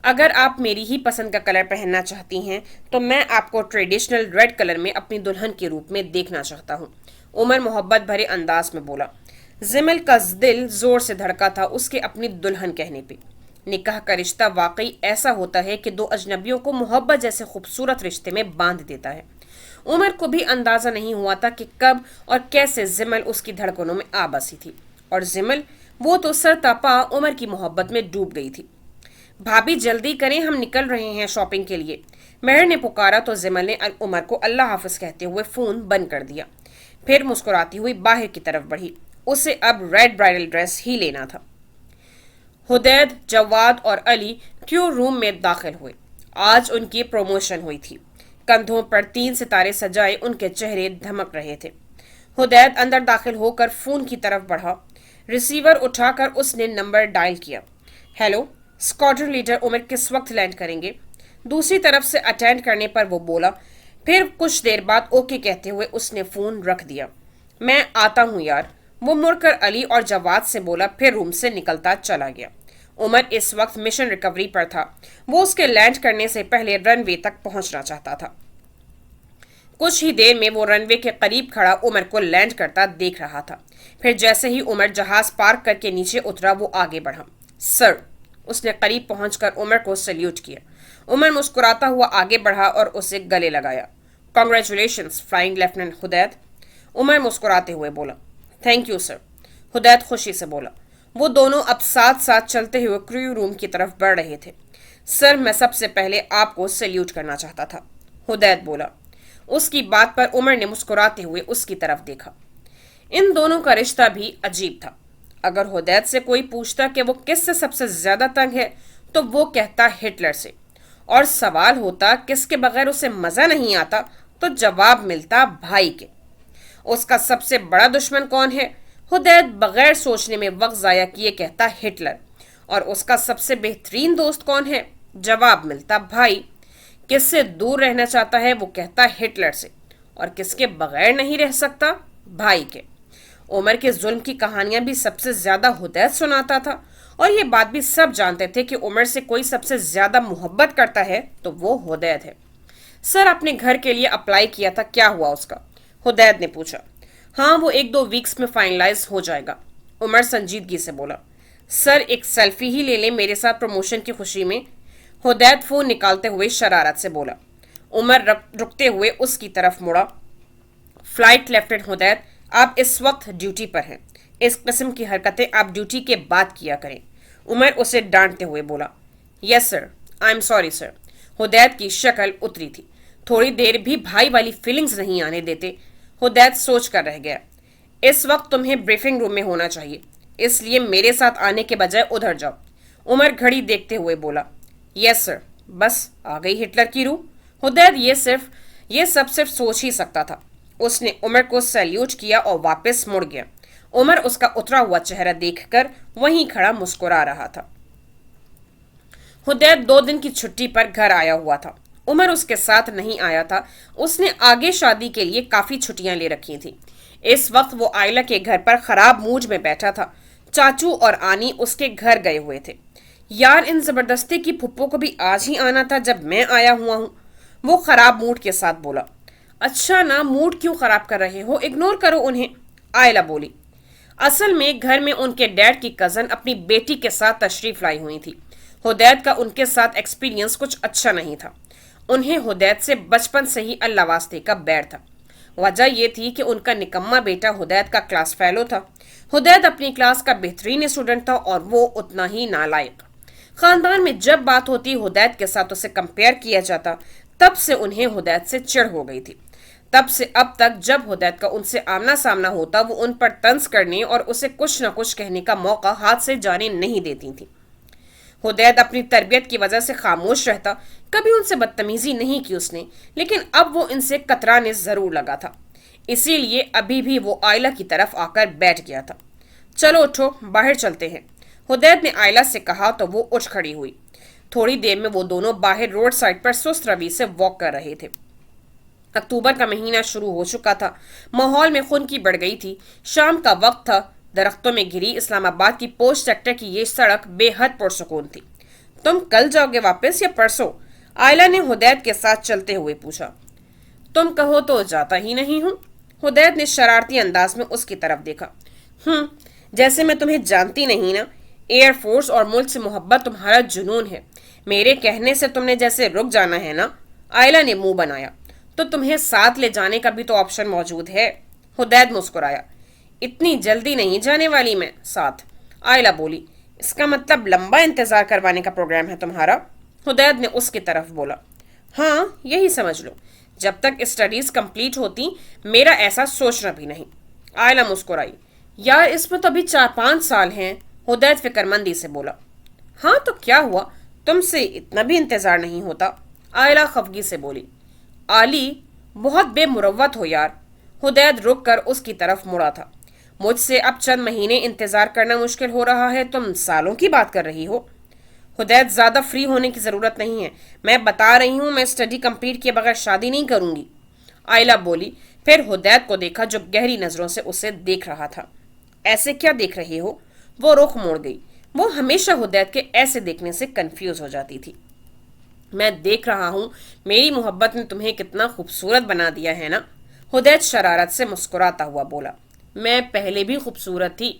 अगर आप मेरी ही पसंद का कलर पहनना चाहती हैं तो मैं आपको ट्रेडिशनल रेड कलर में अपनी दुल्हन के रूप में देखना चाहता हूँ। उमर मोहब्बत भरे अंदाज में बोला। जिमल का दिल जोर से धड़का था उसके अपनी दुल्हन कहने पे। निकाह का रिश्ता वाकई ऐसा होता है कि दो अजनबियों को मोहब्बत जैसे खूबसूरत रिश्ते में बांध देता है। उमर को भी अंदाजा नहीं हुआ था कि कब और कैसे जिमल उसकी धड़कनों में आ बसी थी, और जिमल, वो तो सरतापा उमर की मोहब्बत में डूब गई थी। भाभी जल्दी करें, हम निकल रहे हैं शॉपिंग के लिए। महर ने पुकारा तो जिमल ने उमर को अल्लाह हाफिज कहते हुए फोन बंद कर दिया। फिर मुस्कुराती हुई बाहर की तरफ बढ़ी। उसे अब रेड ब्राइडल ड्रेस ही लेना था। हुदैद, जवाद और अली क्यू रूम में दाखिल हुए। आज उनकी प्रमोशन हुई थी। कंधों पर 3 सितारे सजाए उनके चेहरे धमक रहे थे। हुदैद अंदर दाखिल होकर फोन की तरफ बढ़ा। रिसीवर उठाकर उसने नंबर डायल किया। हेलो, स्क्वाड्रन लीडर उमर किस वक्त लैंड करेंगे? दूसरी तरफ से अटेंड करने पर वो बोला। फिर कुछ देर बाद ओके कहते हुए उसने फोन रख दिया। मैं आता हूँ यार, वो मुड़कर अली और जवाद से बोला, फिर रूम से निकलता चला गया। उमर इस वक्त मिशन रिकवरी पर था। वो उसके लैंड करने से पहले रनवे तक पहुंचना चाहता था। कुछ ही देर में वो रनवे के करीब खड़ा उमर को लैंड करता देख रहा था। फिर जैसे ही उमर जहाज पार्क करके नीचे उतरा वो आगे बढ़ा। सर, उसने करीब पहुंचकर उमर को सल्यूट किया। उमर मुस्कुराता हुआ आगे बढ़ा और उसे गले लगाया। कांग्रेचुलेशंस फ्लाइंग लेफ्टिनेंट हुदैद, उमर मुस्कुराते हुए बोला। थैंक यू सर, हुदैद खुशी से बोला। वो दोनों अब साथ साथ चलते हुए क्रू रूम की तरफ बढ़ रहे थे। सर, मैं सबसे पहले आपको सल्यूट करना चाहता था, हुदैद बोला। उसकी बात पर उमर ने मुस्कुराते हुए उसकी तरफ देखा। इन दोनों का रिश्ता भी अजीब था। अगर हुदैद से कोई पूछता कि वो किससे सबसे ज्यादा तंग है तो वो कहता हिटलर से, और सवाल होता किसके बगैर उसे मजा नहीं आता तो जवाब मिलता भाई के। उसका सबसे बड़ा दुश्मन कौन है? हुदैद बगैर सोचने में वक्त जाया किए कहता हिटलर। और उसका सबसे बेहतरीन दोस्त कौन है? जवाब मिलता भाई। किससे दूर रहना चाहता है? वो कहता हिटलर से। और किसके बगैर नहीं रह सकता? भाई के। उमर के जुल्म की कहानियां भी सबसे ज्यादा हुदैद सुनाता था, और ये बात भी सब जानते थे कि उमर से कोई सबसे ज्यादा मोहब्बत करता है तो वो हुदैद है। सर, अपने घर के लिए अप्लाई किया था, क्या हुआ उसका? हुदैद ने पूछा। हाँ, वो 1-2 वीक्स में फाइनलाइज हो जाएगा, उमर संजीदगी से बोला। सर, एक सेल्फी ही ले लें मेरे साथ प्रमोशन की खुशी में, हुदैद फोन निकालते हुए शरारत से बोला। उमर रुकते हुए उसकी तरफ मुड़ा। फ्लाइट लेफ्टिनेंट हुदैद, आप इस वक्त ड्यूटी पर हैं। इस किस्म की हरकतें आप ड्यूटी के बाद किया करें। उमर उसे डांटते हुए बोला। Yes sir, I am sorry sir. Hudaid की शक्ल उतरी थी। थोड़ी देर भी भाई वाली फीलिंग्स नहीं आने देते। हुदैद सोच कर रह गया। इस वक्त तुम्हें ब्रीफिंग रूम में होना चाहिए, इसलिए मेरे साथ आने के बजाय उधर जाओ। उमर घड़ी देखते हुए बोला। Yes sir. बस आ गई हिटलर की रूह। हुदैद ये सब सिर्फ सोच ही सकता था। उसने उमर को सैल्यूट किया और वापस मुड़ गया। उमर उसका उतरा हुआ चेहरा देखकर वहीं खड़ा मुस्कुरा रहा था। हुदैद 2 दिन की छुट्टी पर घर आया हुआ था। उमर उसके साथ नहीं आया था। उसने आगे शादी के लिए काफी छुट्टियां ले रखी थी। इस वक्त वो आयला के घर पर खराब मूड में बैठा था। चाचू और आनी उसके घर गए हुए थे। यार, इन जबरदस्ती की फुप्पो को भी आज ही आना था जब मैं आया हुआ हूं, वो खराब मूड के साथ बोला। अच्छा ना, मूड क्यों खराब कर रहे हो, इग्नोर करो उन्हें, आयला बोली। असल में घर में उनके डैड की कजन अपनी बेटी के साथ तशरीफ लाई हुई थी। हुदैद का उनके साथ एक्सपीरियंस कुछ अच्छा नहीं था। उन्हें हुदैद से बचपन से ही अल्लाह वास्ते का बैर था। वजह यह थी कि उनका निकम्मा बेटा हुदैद का क्लास फेलो था। हुदैद अपनी क्लास का बेहतरीन स्टूडेंट था और वो उतना ही नालायक। खानदान में जब बात होती हुदैद के साथ उसे कंपेयर किया जाता, तब से उन्हें हुदैद से चिढ़ हो गई थी। तब से अब तक जब हुदैद का उनसे आमना सामना होता, वो उन पर तंज करने और उसे कुछ न कुछ कहने का मौका हाथ से जाने नहीं देती थी। हुदैद अपनी तरबियत की वजह से खामोश रहता, कभी उनसे बदतमीजी नहीं की उसने, लेकिन अब वो इनसे कतराने जरूर लगा था। इसीलिए अभी भी वो आयला की तरफ आकर बैठ गया था। चलो उठो, बाहर चलते हैं, हुदैद ने आयला से कहा तो वो उठ खड़ी हुई। थोड़ी देर में वो दोनों बाहर रोड साइड पर सुस्त रवि से वॉक कर रहे थे। अक्टूबर का महीना शुरू हो चुका था। माहौल में खुनकी बढ़ गई थी। शाम का वक्त था। दरख्तों में घिरी इस्लामाबाद की पोस्ट सेक्टर की ये सड़क बेहद पुरसुकून थी। तुम कल जाओगे वापस या परसों, आयला ने हुदैद के साथ चलते हुए पूछा। तुम कहो तो जाता ही नहीं हूं। हुदैद ने शरारती अंदाज में उसकी तरफ देखा। जैसे मैं तुम्हें जानती नहीं ना। एयरफोर्स और मुल्क से मोहब्बत तुम्हारा जुनून है। मेरे कहने से तुमने जैसे रुक जाना है ना। आयला ने मुंह बनाया। तो तुम्हें साथ ले जाने का भी तो ऑप्शन मौजूद है। हुदैद मुस्कुराया। इतनी जल्दी नहीं जाने वाली मैं साथ, आयला बोली। इसका मतलब लंबा इंतजार करवाने का प्रोग्राम है तुम्हारा, हुदैद ने उसकी तरफ बोला। हाँ, यही समझ लो। जब तक स्टडीज कंप्लीट होती मेरा ऐसा सोचना भी नहीं, आयला मुस्कुराई। यार, इसमें तो अभी 4-5 साल हैं, हुदैद फिक्रमंदी से बोला। हाँ तो क्या हुआ, तुमसे इतना भी इंतजार नहीं होता, आयला खफगी से बोली। आली, बहुत बेमुरव्वत हो यार। हुदैद रुक कर उसकी तरफ मुड़ा था। मुझसे अब चंद महीने इंतजार करना मुश्किल हो रहा है, तुम सालों की बात कर रही हो। हुदैद, ज्यादा फ्री होने की जरूरत नहीं है, मैं बता रही हूँ मैं स्टडी कंप्लीट किए बगैर शादी नहीं करूंगी, आयला बोली। फिर हुदैद को देखा जो गहरी नजरों से उसे देख रहा था। ऐसे क्या देख रही हो, वो रुख मोड़ गई। वो हमेशा हुदैद के ऐसे देखने से कंफ्यूज हो जाती थी। मैं देख रहा हूं मेरी मोहब्बत ने तुम्हें कितना खूबसूरत बना दिया है ना, हुदैद शरारत से मुस्कुराता हुआ बोला। मैं पहले भी खूबसूरत थी,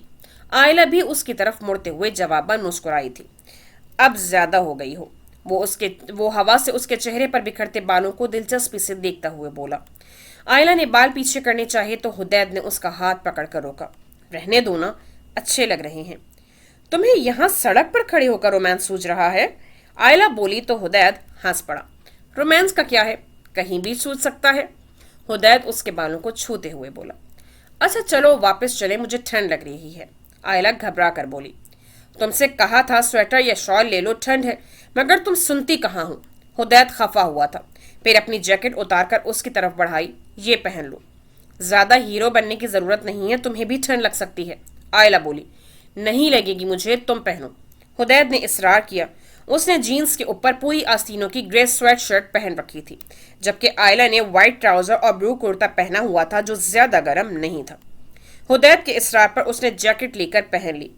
आयला भी उसकी तरफ मुड़ते हुए जवाबन मुस्कुराई थी। अब ज्यादा हो गई हो, वो हवा से उसके चेहरे पर बिखरते बालों को दिलचस्पी से देखता हुए बोला। आयला ने बाल पीछे करने चाहे तो हुदैद ने उसका हाथ पकड़कर रोका। रहने दो ना, अच्छे लग रहे हैं। तुम्हें यहाँ सड़क पर खड़े होकर रोमांस सूझ रहा है, आयला बोली तो हुदैद हंस पड़ा। रोमांस का क्या है, कहीं भी सूझ सकता है, हुदैद उसके बालों को छूते हुए बोला। अच्छा चलो वापस चले, मुझे ठंड लग रही है, आयला घबरा कर बोली। तुमसे कहा था स्वेटर या शॉल ले लो, ठंड है, मगर तुम सुनती कहाँ हो, हुदैद खफा हुआ था। फिर अपनी जैकेट उतारकर उसकी तरफ बढ़ाई। ये पहन लो, ज्यादा हीरो बनने की जरूरत नहीं है, तुम्हें भी ठंड लग सकती है, आयला बोली। नहीं लगेगी मुझे, तुम पहनो, हुदैद ने इसरार किया। उसने जीन्स के ऊपर पूरी आस्तीनों की ग्रे स्वेट शर्ट पहन रखी थी, जबकि आयला ने व्हाइट ट्राउजर और ब्लू कुर्ता पहना हुआ था जो ज्यादा गर्म नहीं था। हुदैद के इसरार पर उसने जैकेट लेकर पहन ली।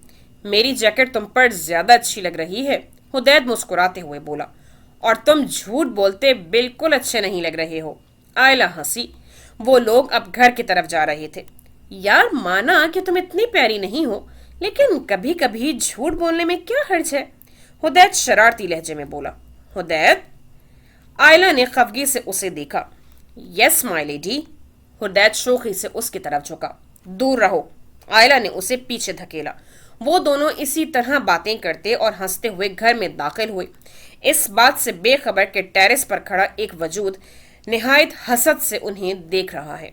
मेरी जैकेट तुम पर ज्यादा अच्छी लग रही है, हुदैद मुस्कुराते हुए बोला। और तुम झूठ बोलते बिल्कुल अच्छे नहीं लग रहे हो, आयला हंसी। वो लोग अब घर की तरफ जा रहे थे। यार, माना कि तुम इतनी प्यारी नहीं हो, लेकिन कभी कभी झूठ बोलने में क्या हर्ज है, हुदैद शरारती लहजे में बोला। हुदैद, आयला ने खफगी से उसे देखा। Yes my lady. हुदैद शोखी से उसकी तरफ झुका। दूर रहो। आयला ने उसे पीछे धकेला। वो दोनों इसी तरह बातें करते और हंसते हुए घर में दाखिल हुए, इस बात से बेखबर कि टेरेस पर खड़ा एक वजूद निहायत हसद से उन्हें देख रहा है।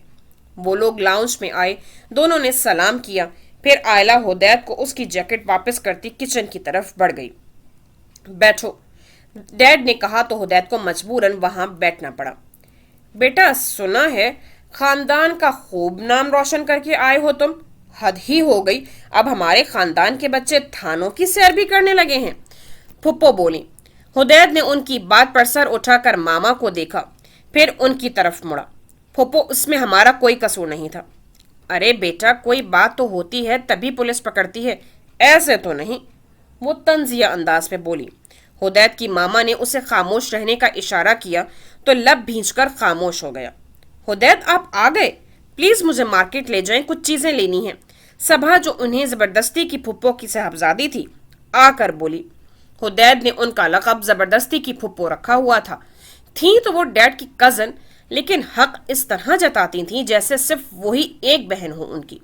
वो लोग लाउंज में आए, दोनों ने सलाम किया, फिर आयला हुदैद को उसकी जैकेट वापस करती किचन की तरफ बढ़ गई। बैठो, डैड ने कहा तो हुदैद को मजबूरन वहां बैठना पड़ा। बेटा, सुना है खानदान का खूब नाम रोशन करके आए हो तुम। हद ही हो गई, अब हमारे खानदान के बच्चे थानों की सैर भी करने लगे हैं, फुप्पो बोली। हुदैद ने उनकी बात पर सर उठाकर मामा को देखा, फिर उनकी तरफ मुड़ा। फुप्पो, उसमें हमारा कोई कसूर नहीं था। अरे बेटा, कोई बात तो होती है तभी पुलिस पकड़ती है, ऐसे तो नहीं, वो तंजिया अंदाज में बोली। हुदैद की मामा ने उसे खामोश रहने का इशारा किया तो लब भींचकर खामोश हो गया। हुदैद, आप आ गए? प्लीज मुझे मार्केट ले जाएं, कुछ चीजें लेनी हैं। सबा, जो उन्हें जबरदस्ती की फुप्पो की साहबजादी थी, आकर बोली। हुदैद ने उनका लक़ब जबरदस्ती की फुप्पो रखा हुआ था। थी तो वो डैड की कजन, लेकिन हक इस तरह जताती थी जैसे सिर्फ वही एक बहन हो उनकी।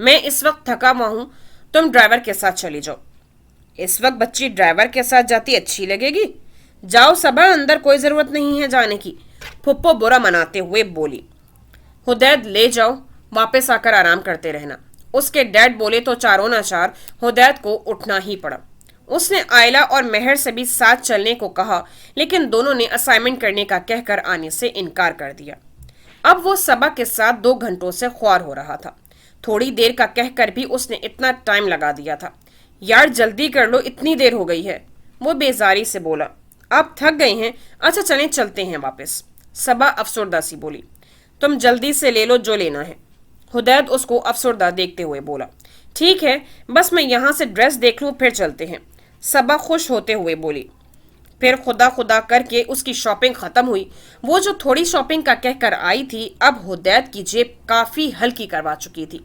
मैं इस वक्त थका हुआ हूं, तुम ड्राइवर के साथ चली जाओ। इस वक्त बच्ची ड्राइवर के साथ जाती अच्छी लगेगी? जाओ सबा, अंदर कोई जरूरत नहीं है जाने की, फुप्पो बुरा मनाते हुए बोली। हुदैद, ले जाओ, वापस आकर आराम करते रहना। उसके डैड बोले तो चारों ना चार हुदैद को उठना ही पड़ा। उसने आयला और मेहर से भी साथ चलने को कहा, लेकिन दोनों ने असाइनमेंट करने का कहकर आने से इनकार कर दिया। अब वो सबा के साथ 2 घंटों से ख्वार हो रहा था। थोड़ी देर का कहकर भी उसने इतना टाइम लगा दिया था। यार जल्दी कर लो, इतनी देर हो गई है, वो बेजारी से बोला। आप थक गए हैं? अच्छा चलें, चलते हैं वापस, सबा अफसरदा सी बोली। तुम जल्दी से ले लो जो लेना है, हुदैद उसको अफसरदा देखते हुए बोला। ठीक है, बस मैं यहाँ से ड्रेस देख लूँ, फिर चलते हैं, सबा खुश होते हुए बोली। फिर खुदा खुदा करके उसकी शॉपिंग खत्म हुई। वो जो थोड़ी शॉपिंग का कहकर आई थी, अब हुदैद की जेब काफी हल्की करवा चुकी थी।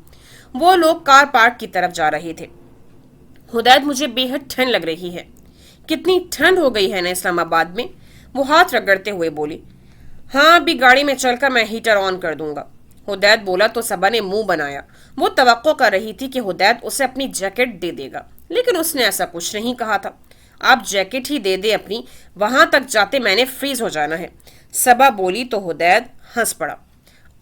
वो लोग कार पार्क की तरफ जा रहे थे। हुदैद, मुझे बेहद ठंड लग रही है। कितनी ठंड हो गई है ना इस्लामाबाद में, वो हाथ रगड़ते हुए बोली। हाँ, अभी गाड़ी में चलकर मैं हीटर ऑन कर दूंगा, हुदैद बोला तो सबा ने मुंह बनाया। वो तवक्को कर रही थी कि हुदैद उसे अपनी जैकेट दे देगा, लेकिन उसने ऐसा कुछ नहीं कहा था। आप जैकेट ही दे दे अपनी, वहां तक जाते मैंने फ्रीज हो जाना है, सबा बोली तो हुदैद हंस पड़ा।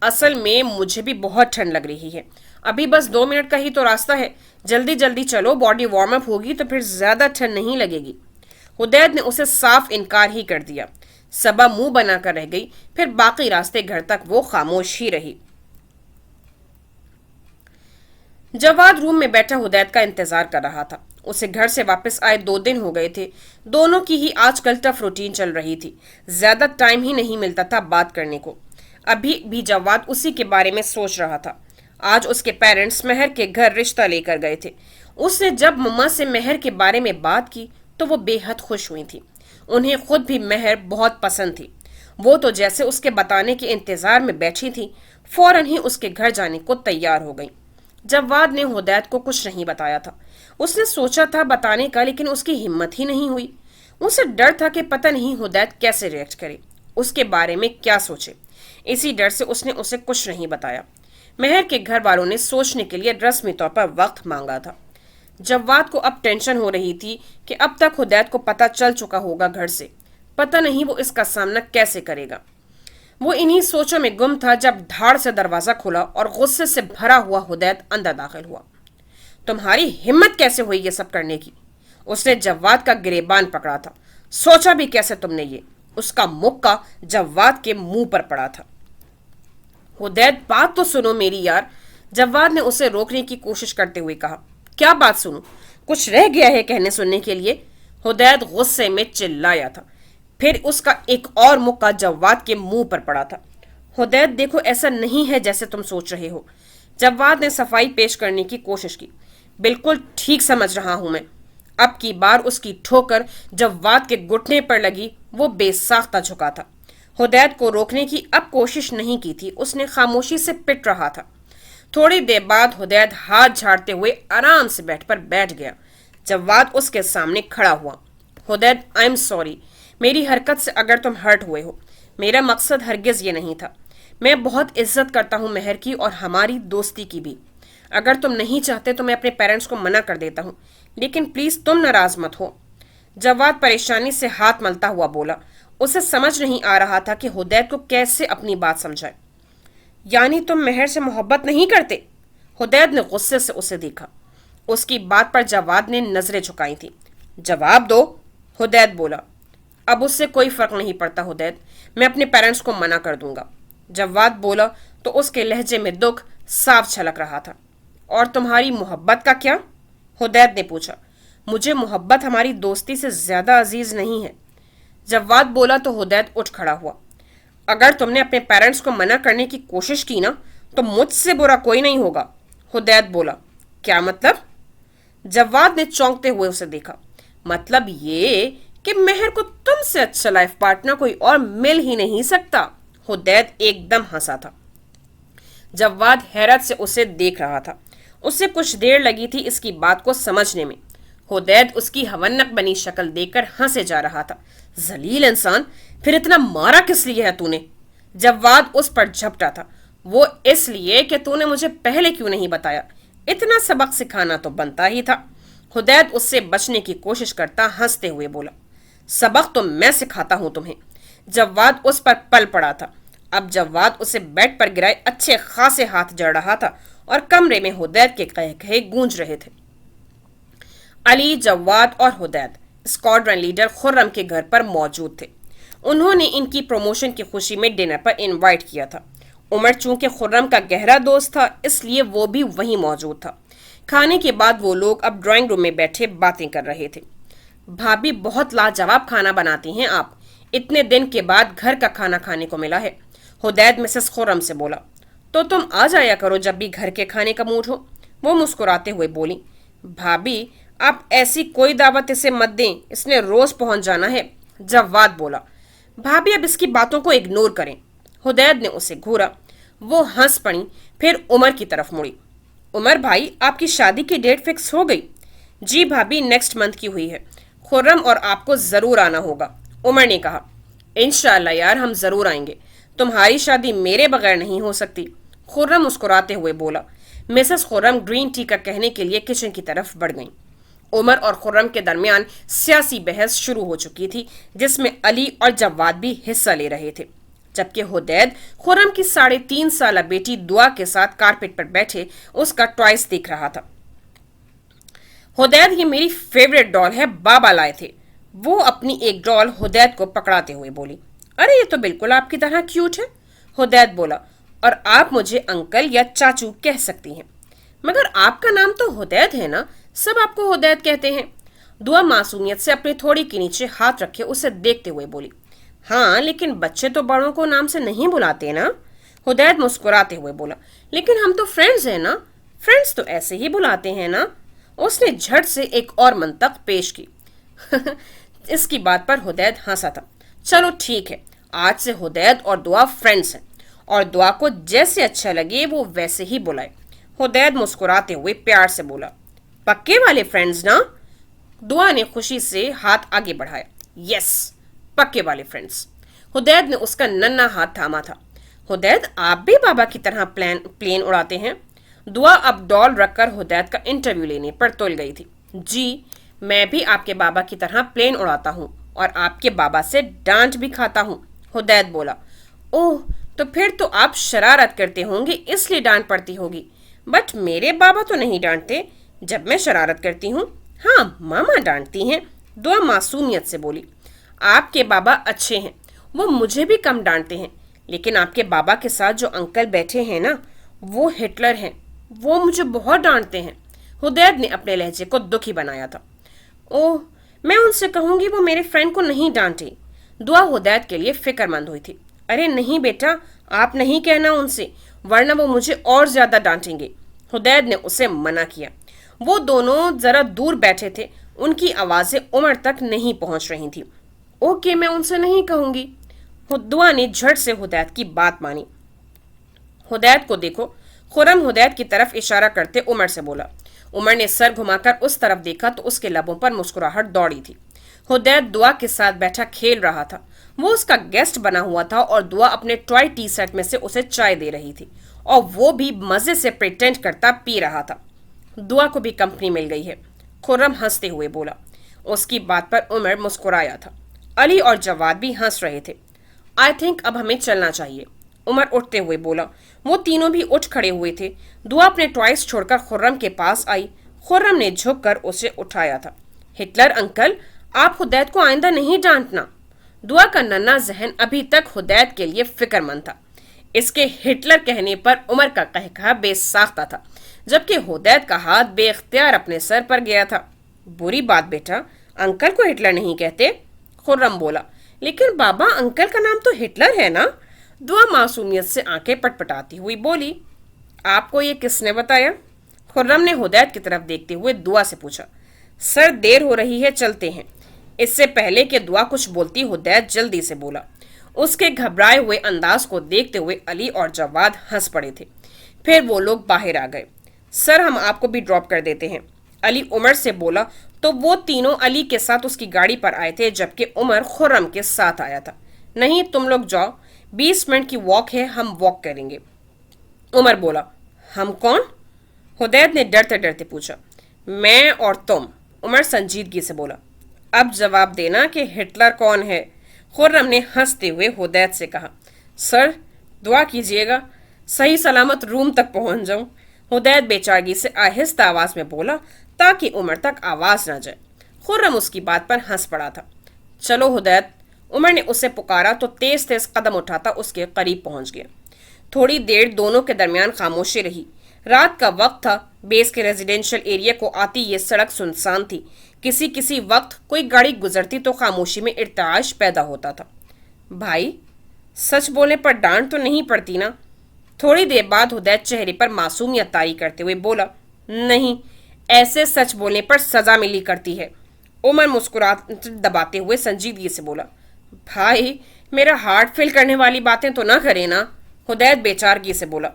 असल में मुझे भी बहुत ठंड लग रही है, अभी बस 2 मिनट का ही तो रास्ता है, जल्दी जल्दी चलो, बॉडी वार्म अप होगी तो फिर ज्यादा ठंड नहीं लगेगी। हुदैद ने उसे साफ इनकार ही कर दिया। सबा मुंह बनाकर रह गई। फिर बाकी रास्ते घर तक वो खामोश ही रही। जवाद रूम में बैठा हुदैद का इंतजार कर रहा था। उसे घर से वापस आए 2 दिन हो गए थे। दोनों की ही आजकल टफ रूटीन चल रही थी, ज्यादा टाइम ही नहीं मिलता था बात करने को। अभी भी जवाद उसी के बारे में सोच रहा था। आज उसके पेरेंट्स मेहर के घर रिश्ता लेकर गए थे। उसने जब मम्मा से मेहर के बारे में बात की तो वो बेहद खुश हुई थी। उन्हें खुद भी मेहर बहुत पसंद थी। वो तो जैसे उसके बताने के इंतजार में बैठी थी, फौरन ही उसके घर जाने को तैयार हो गई। जवाद ने हुदैद को कुछ नहीं बताया था। उसने सोचा था बताने का, लेकिन उसकी हिम्मत ही नहीं हुई। उसे डर था कि पता नहीं हुदैद कैसे रिएक्ट करे, उसके बारे में क्या सोचे। इसी डर से उसने उसे कुछ नहीं बताया। मेहर के घर वालों ने सोचने के लिए रस्मी तौर पर वक्त मांगा था। जवाद को अब टेंशन हो रही थी कि अब तक हुदैद को पता चल चुका होगा घर से, पता नहीं वो इसका सामना कैसे करेगा। वो इन्हीं सोचों में गुम था जब धाड़ से दरवाजा खुला और गुस्से से भरा हुआ हुदैद अंदर दाखिल हुआ। तुम्हारी हिम्मत कैसे हुई ये सब करने की? उसने जवाद का गिरेबान पकड़ा था। सोचा भी कैसे तुमने ये? उसका मुक्का जवाद के मुंह पर पड़ा था। हुदैद, बात तो सुनो मेरी यार, जवाद ने उसे रोकने की कोशिश करते हुए कहा। क्या बात सुनूं? कुछ रह गया है कहने सुनने के लिए? हुदैद गुस्से में चिल्लाया था। फिर उसका एक और मुक्का जवाद के मुंह पर पड़ा था। हुदैद, देखो ऐसा नहीं है जैसे तुम सोच रहे हो। जवाद ने सफाई पेश करने की कोशिश की। बिल्कुल ठीक समझ रहा हूं मैं। अब की बार उसकी ठोकर जवाद के घुटने पर लगी। वो बेसाख्ता झुका था। हुदैद को रोकने की अब कोशिश नहीं की थी, उसने खामोशी से पिट रहा था। थोड़ी देर बाद हुदैद हाथ झाड़ते हुए आराम से बैठ गया। जवाद उसके सामने खड़ा हुआ। हुदैद, आई एम सॉरी, मेरी हरकत से अगर तुम हर्ट हुए हो, मेरा मकसद हरगिज ये नहीं था। मैं बहुत इज्जत करता हूँ मेहर की और हमारी दोस्ती की भी। अगर तुम नहीं चाहते तो मैं अपने पेरेंट्स को मना कर देता हूँ, लेकिन प्लीज तुम नाराज मत हो। जवाद परेशानी से हाथ मलता हुआ बोला। उसे समझ नहीं आ रहा था कि हुदैद को कैसे अपनी बात समझाए। यानी तुम मेहर से मोहब्बत नहीं करते? हुदैद ने गुस्से से उसे देखा। उसकी बात पर जवाद ने नजरें झुकाई थी। जवाब दो, हुदैद बोला। अब उससे कोई फर्क नहीं पड़ता हुदैद, मैं अपने पेरेंट्स को मना कर दूंगा। जवाद बोला तो उसके लहजे में दुख साफ छलक रहा था। और तुम्हारी मोहब्बत का क्या? हुदैद ने पूछा। मुझे मोहब्बत हमारी दोस्ती से ज्यादा अजीज नहीं है। जवाद बोला तो हुदैद उठ खड़ा हुआ। अगर तुमने अपने पेरेंट्स को मना करने की कोशिश की ना, तो मुझसे बुरा कोई नहीं होगा। हुदैद बोला। क्या मतलब? जवाद ने चौंकते हुए उसे देखा। मतलब ये कि मेहर को तुमसे अच्छा लाइफ पार्टनर कोई और मिल ही नहीं सकता। हुदैद एकदम हंसा था। जवाद हैरत से उसे देख रहा था। उसे कुछ देर लगी थी इसकी बात को समझने में। हुदैद उसकी हवन्नक बनी शक्ल देखकर हंसे जा रहा था। जलील इंसान, फिर इतना मारा किस लिए है तूने? जवाद उस पर झपटा था। वो इसलिए कि तूने मुझे पहले क्यों नहीं बताया? इतना सबक सिखाना तो बनता ही था। हुदैद उससे बचने की कोशिश करता हंसते हुए बोला। सबक तो मैं सिखाता हूं तुम्हें। जवाद उस पर पल पड़ा था। अब जवाद उसे बेड पर गिराए अच्छे खासे हाथ जड़ रहा था और कमरे में हुदैद के कहे कहे गूंज रहे थे। अली, जवाद और हुदैद स्क्वाड्रन लीडर खुर्रम के घर पर मौजूद थे। उन्होंने इनकी प्रमोशन की खुशी में डिनर पर इनवाइट किया था। उमर चूंकि खुर्रम का गहरा दोस्त था, इसलिए वो भी वहीं मौजूद था। खाने के बाद वो लोग अब ड्राइंग रूम में बैठे बातें कर रहे थे। भाभी, बहुत लाजवाब खाना बनाती हैं आप। इतने दिन के बाद घर का खाना खाने को मिला है। हुदैद मिसेस खुर्रम से बोला। तो तुम आ जाया करो जब भी घर के खाने का मूड हो। वो मुस्कुराते हुए बोली। भाभी, आप ऐसी कोई दावत इसे मत दें, इसने रोज पहुंच जाना है। जवाद बोला। भाभी, अब इसकी बातों को इग्नोर करें। हुदैद ने उसे घूरा। वो हंस पड़ी, फिर उमर की तरफ मुड़ी। उमर भाई, आपकी शादी की डेट फिक्स हो गई? जी भाभी, नेक्स्ट मंथ की हुई है। खुर्रम और आपको जरूर आना होगा, उमर ने कहा। इंशाल्लाह यार, हम जरूर आएंगे। तुम्हारी शादी मेरे बगैर नहीं हो सकती, खुर्रम मुस्कुराते हुए बोला। मिसेस खुर्रम ग्रीन टी का कहने के लिए किचन की तरफ बढ़ गईं। उमर और खुर्रम के दरमियान सियासी बहस शुरू हो चुकी थी, जिसमें अली और जवाद भी हिस्सा ले रहे थे, जबकि हुदैद खुर्रम की 3.5 साल बेटी दुआ के साथ कारपेट पर बैठे उसका टॉयस देख रहा था। हुदैद, ये मेरी फेवरेट डॉल है, बाबा लाए थे। वो अपनी एक डॉल हुदैद को पकड़ाते हुए बोली। अरे ये तो बिल्कुल आपकी तरह क्यूट है, हुदैद बोला। और आप मुझे अंकल या चाचू कह सकती हैं, मगर आपका नाम तो हुदैद है ना, सब आपको हुदैद कहते हैं। दुआ मासूमियत से अपनी थोड़ी के नीचे हाथ रखे उसे देखते हुए बोली। हाँ, लेकिन बच्चे तो बड़ों को नाम से नहीं बुलाते ना, हुदैद मुस्कुराते हुए बोला। लेकिन हम तो फ्रेंड्स हैं ना, फ्रेंड्स तो ऐसे ही बुलाते हैं ना। उसने झट से एक और मंतक पेश की। इसकी बात पर हुदैद हंसा था। चलो ठीक है, आज से हुदैद और दुआ फ्रेंड्स हैं, और दुआ को जैसे अच्छा लगे वो वैसे ही बुलाए। हुदैद मुस्कुराते हुए प्यार से बोला। पक्के वाले फ्रेंड्स ना? दुआ ने खुशी से हाथ आगे बढ़ाया। यस, पक्के वाले फ्रेंड्स। हुदैद ने उसका नन्हा हाथ थामा था। हुदैद, आप भी बाबा की तरह प्लेन उड़ाते हैं? दुआ अब डॉल रखकर हुदैद का इंटरव्यू लेने पर तुल गई थी। जी, मैं भी आपके बाबा की तरह प्लेन उड़ाता हूँ और आपके बाबा से डांट भी खाता हूँ, हुदैद बोला। ओह, तो फिर तो आप शरारत करते होंगे, इसलिए डांट पड़ती होगी। बट मेरे बाबा तो नहीं डांटते जब मैं शरारत करती हूँ। हाँ, मामा डांटती हैं, दुआ मासूमियत से बोली। आपके बाबा अच्छे हैं, वो मुझे भी कम डांटते हैं, लेकिन आपके बाबा के साथ जो अंकल बैठे हैं ना, वो हिटलर हैं, वो मुझे बहुत डांटते हैं। हुदैद ने अपने लहजे को दुखी बनाया था। ओह, मैं उनसे कहूंगी वो मेरे फ्रेंड को नहीं डांटे। दुआ हुदैद के लिए फिक्रमंद हुई थी। अरे नहीं बेटा, आप नहीं कहना उनसे, वरना वो मुझे और ज्यादा डांटेंगे। हुदैद ने उसे मना किया। वो दोनों जरा दूर बैठे थे, उनकी आवाजें उमर तक नहीं पहुंच रही थी। ओके, मैं उनसे नहीं कहूंगी। दुआ ने झट से हुदैद की बात मानी। हुदैद को देखो, खुर्रम हुदैद की तरफ इशारा करते उमर से बोला। उमर ने सर घुमाकर उस तरफ देखा तो उसके लबों पर मुस्कुराहट दौड़ी थी। हुदैद दुआ के साथ बैठा खेल रहा था। वो उसका गेस्ट बना हुआ था और दुआ अपने टॉय टी सेट में से उसे चाय दे रही थी और वो भी मजे से प्रिटेंड करता पी रहा था। दुआ को भी कंपनी मिल गई है, खुर्रम हंसते हुए बोला। उसकी बात पर उमर मुस्कुराया था। अली और जवाद भी हंस रहे थे। आई थिंक अब हमें चलना चाहिए, उमर उठते हुए बोला। वो तीनों भी उठ खड़े हुए थे। दुआ अपने टॉयस छोड़कर खुर्रम के पास आई। खुर्रम ने झुककर उसे उठाया था। हिटलर अंकल, आप हुदैद को आइंदा नहीं डांटना। दुआ का नन्हा जहन अभी तक हुदैद के लिए फिक्रमंद था। इसके हिटलर कहने पर उमर का कहकहा बेसाख्ता था, जबकि हुदैद का हाथ बेख्तियार अपने सर पर गया था। बुरी बात बेटा, अंकल को हिटलर नहीं कहते, खुर्रम बोला। लेकिन बाबा, अंकल का नाम तो हिटलर है ना? दुआ मासूमियत से आंखें पटपटाती हुई बोली। आपको ये किसने बताया? खुर्रम ने हुदैद की तरफ देखते हुए दुआ से पूछा। सर, देर हो रही है, चलते हैं। इससे पहले कि दुआ कुछ बोलती, हुदैद जल्दी से बोला। उसके घबराए हुए अंदाज को देखते हुए अली और जवाद हंस पड़े थे। फिर वो लोग बाहर आ गए। सर, हम आपको भी ड्रॉप कर देते हैं, अली उमर से बोला तो वो तीनों अली के साथ उसकी गाड़ी पर आए थे, जबकि उमर खुर्रम के साथ आया था। नहीं, तुम लोग जाओ, 20 मिनट की वॉक है, हम वॉक करेंगे, उमर बोला। हम कौन? हुदैद ने डरते डरते पूछा। मैं और तुम, उमर संजीदगी से बोला। अब जवाब देना कि हिटलर कौन है, खुर्रम ने हंसते हुए हुदैद से कहा। सर, दुआ कीजिएगा सही सलामत रूम तक पहुंच जाऊं, हुदैद बेचारगी से आहिस्ता आवाज में बोला ताकि उमर तक आवाज न जाए। खुर्रम उसकी बात पर हंस पड़ा था। चलो हुदैद, उमर ने उसे पुकारा तो तेज तेज कदम उठाता उसके करीब पहुंच गया। थोड़ी देर दोनों के दरमियान खामोशी रही। रात का वक्त था। बेस के रेजिडेंशियल एरिया को आती ये सड़क सुनसान थी। किसी किसी वक्त कोई गाड़ी गुजरती तो खामोशी में इर्ताश पैदा होता था। भाई, सच बोलने पर डांट तो नहीं पड़ती ना? थोड़ी देर बाद हुदैद चेहरे पर मासूमियत तारी करते हुए बोला। नहीं, ऐसे सच बोलने पर सजा मिली करती है, उमर मुस्कुराहट दबाते हुए संजीदगी से बोला। भाई, मेरा हार्ट फेल करने वाली बातें तो ना करे ना, हुदैद बेचारगी से बोला।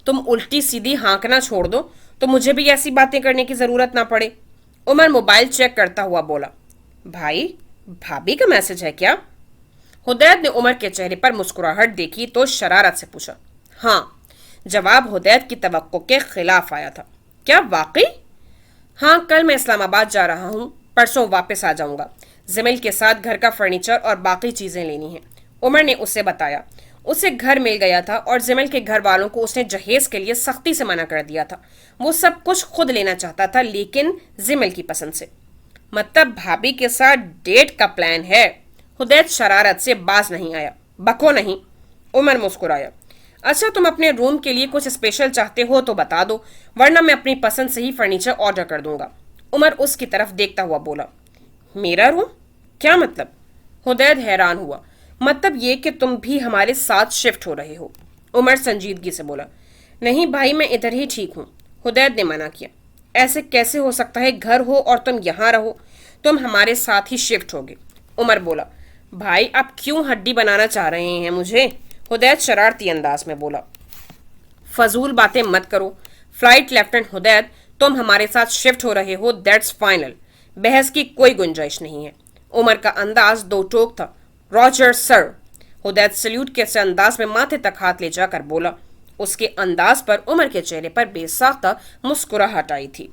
तुम उल्टी सीधी हाँकना छोड़ दो तो मुझे भी ऐसी बातें करने की जरूरत ना पड़े, उमर मोबाइल चेक करता हुआ बोला। भाई, भाभी का मैसेज है क्या? हुदैद ने उमर के चेहरे पर मुस्कुराहट देखी तो शरारत से पूछा। हाँ, जवाब हुदैद की तवक्को के खिलाफ आया था। क्या वाकई? हाँ, कल मैं इस्लामाबाद जा रहा हूँ, परसों वापस आ जाऊंगा। जमील के साथ घर का फर्नीचर और बाकी चीजें लेनी है, उमर ने उसे बताया। उसे घर मिल गया था और जमील के घर वालों को उसने जहेज के लिए सख्ती से मना कर दिया था। वो सब कुछ खुद लेना चाहता था, लेकिन जमील की पसंद से। मतलब भाभी के साथ डेट का प्लान है? हुदैद शरारत से बाज नहीं आया। बको नहीं, उमर मुस्कुराया। अच्छा, तुम अपने रूम के लिए कुछ स्पेशल चाहते हो तो बता दो, वरना मैं अपनी पसंद से ही फर्नीचर ऑर्डर कर दूंगा, उमर उसकी तरफ देखता हुआ बोला। मेरा रूम? क्या मतलब? हुदैद हैरान हुआ। मतलब ये कि तुम भी हमारे साथ शिफ्ट हो रहे हो, उमर संजीदगी से बोला। नहीं भाई, मैं इधर ही ठीक हूँ, हुदैद ने मना किया। ऐसे कैसे हो सकता है? घर हो और तुम यहाँ रहो, तुम हमारे साथ ही शिफ्ट होगे, उमर बोला। भाई, आप क्यों हड्डी बनाना चाह रहे हैं मुझे? हुदैद शरारती अंदाज में बोला। फजूल बातें मत करो। फ्लाइट लेफ्टिनेंट हुदैद, तुम हमारे साथ शिफ्ट हो रहे हो, दैट्स फाइनल, बहस की कोई गुंजाइश नहीं है। उमर का अंदाज दो टोक था। रॉजर सर, हुदैद सल्यूट के से अंदाज में माथे तक हाथ ले जाकर बोला। उसके अंदाज पर उमर के चेहरे पर बेसाख्ता मुस्कुराहट आई थी।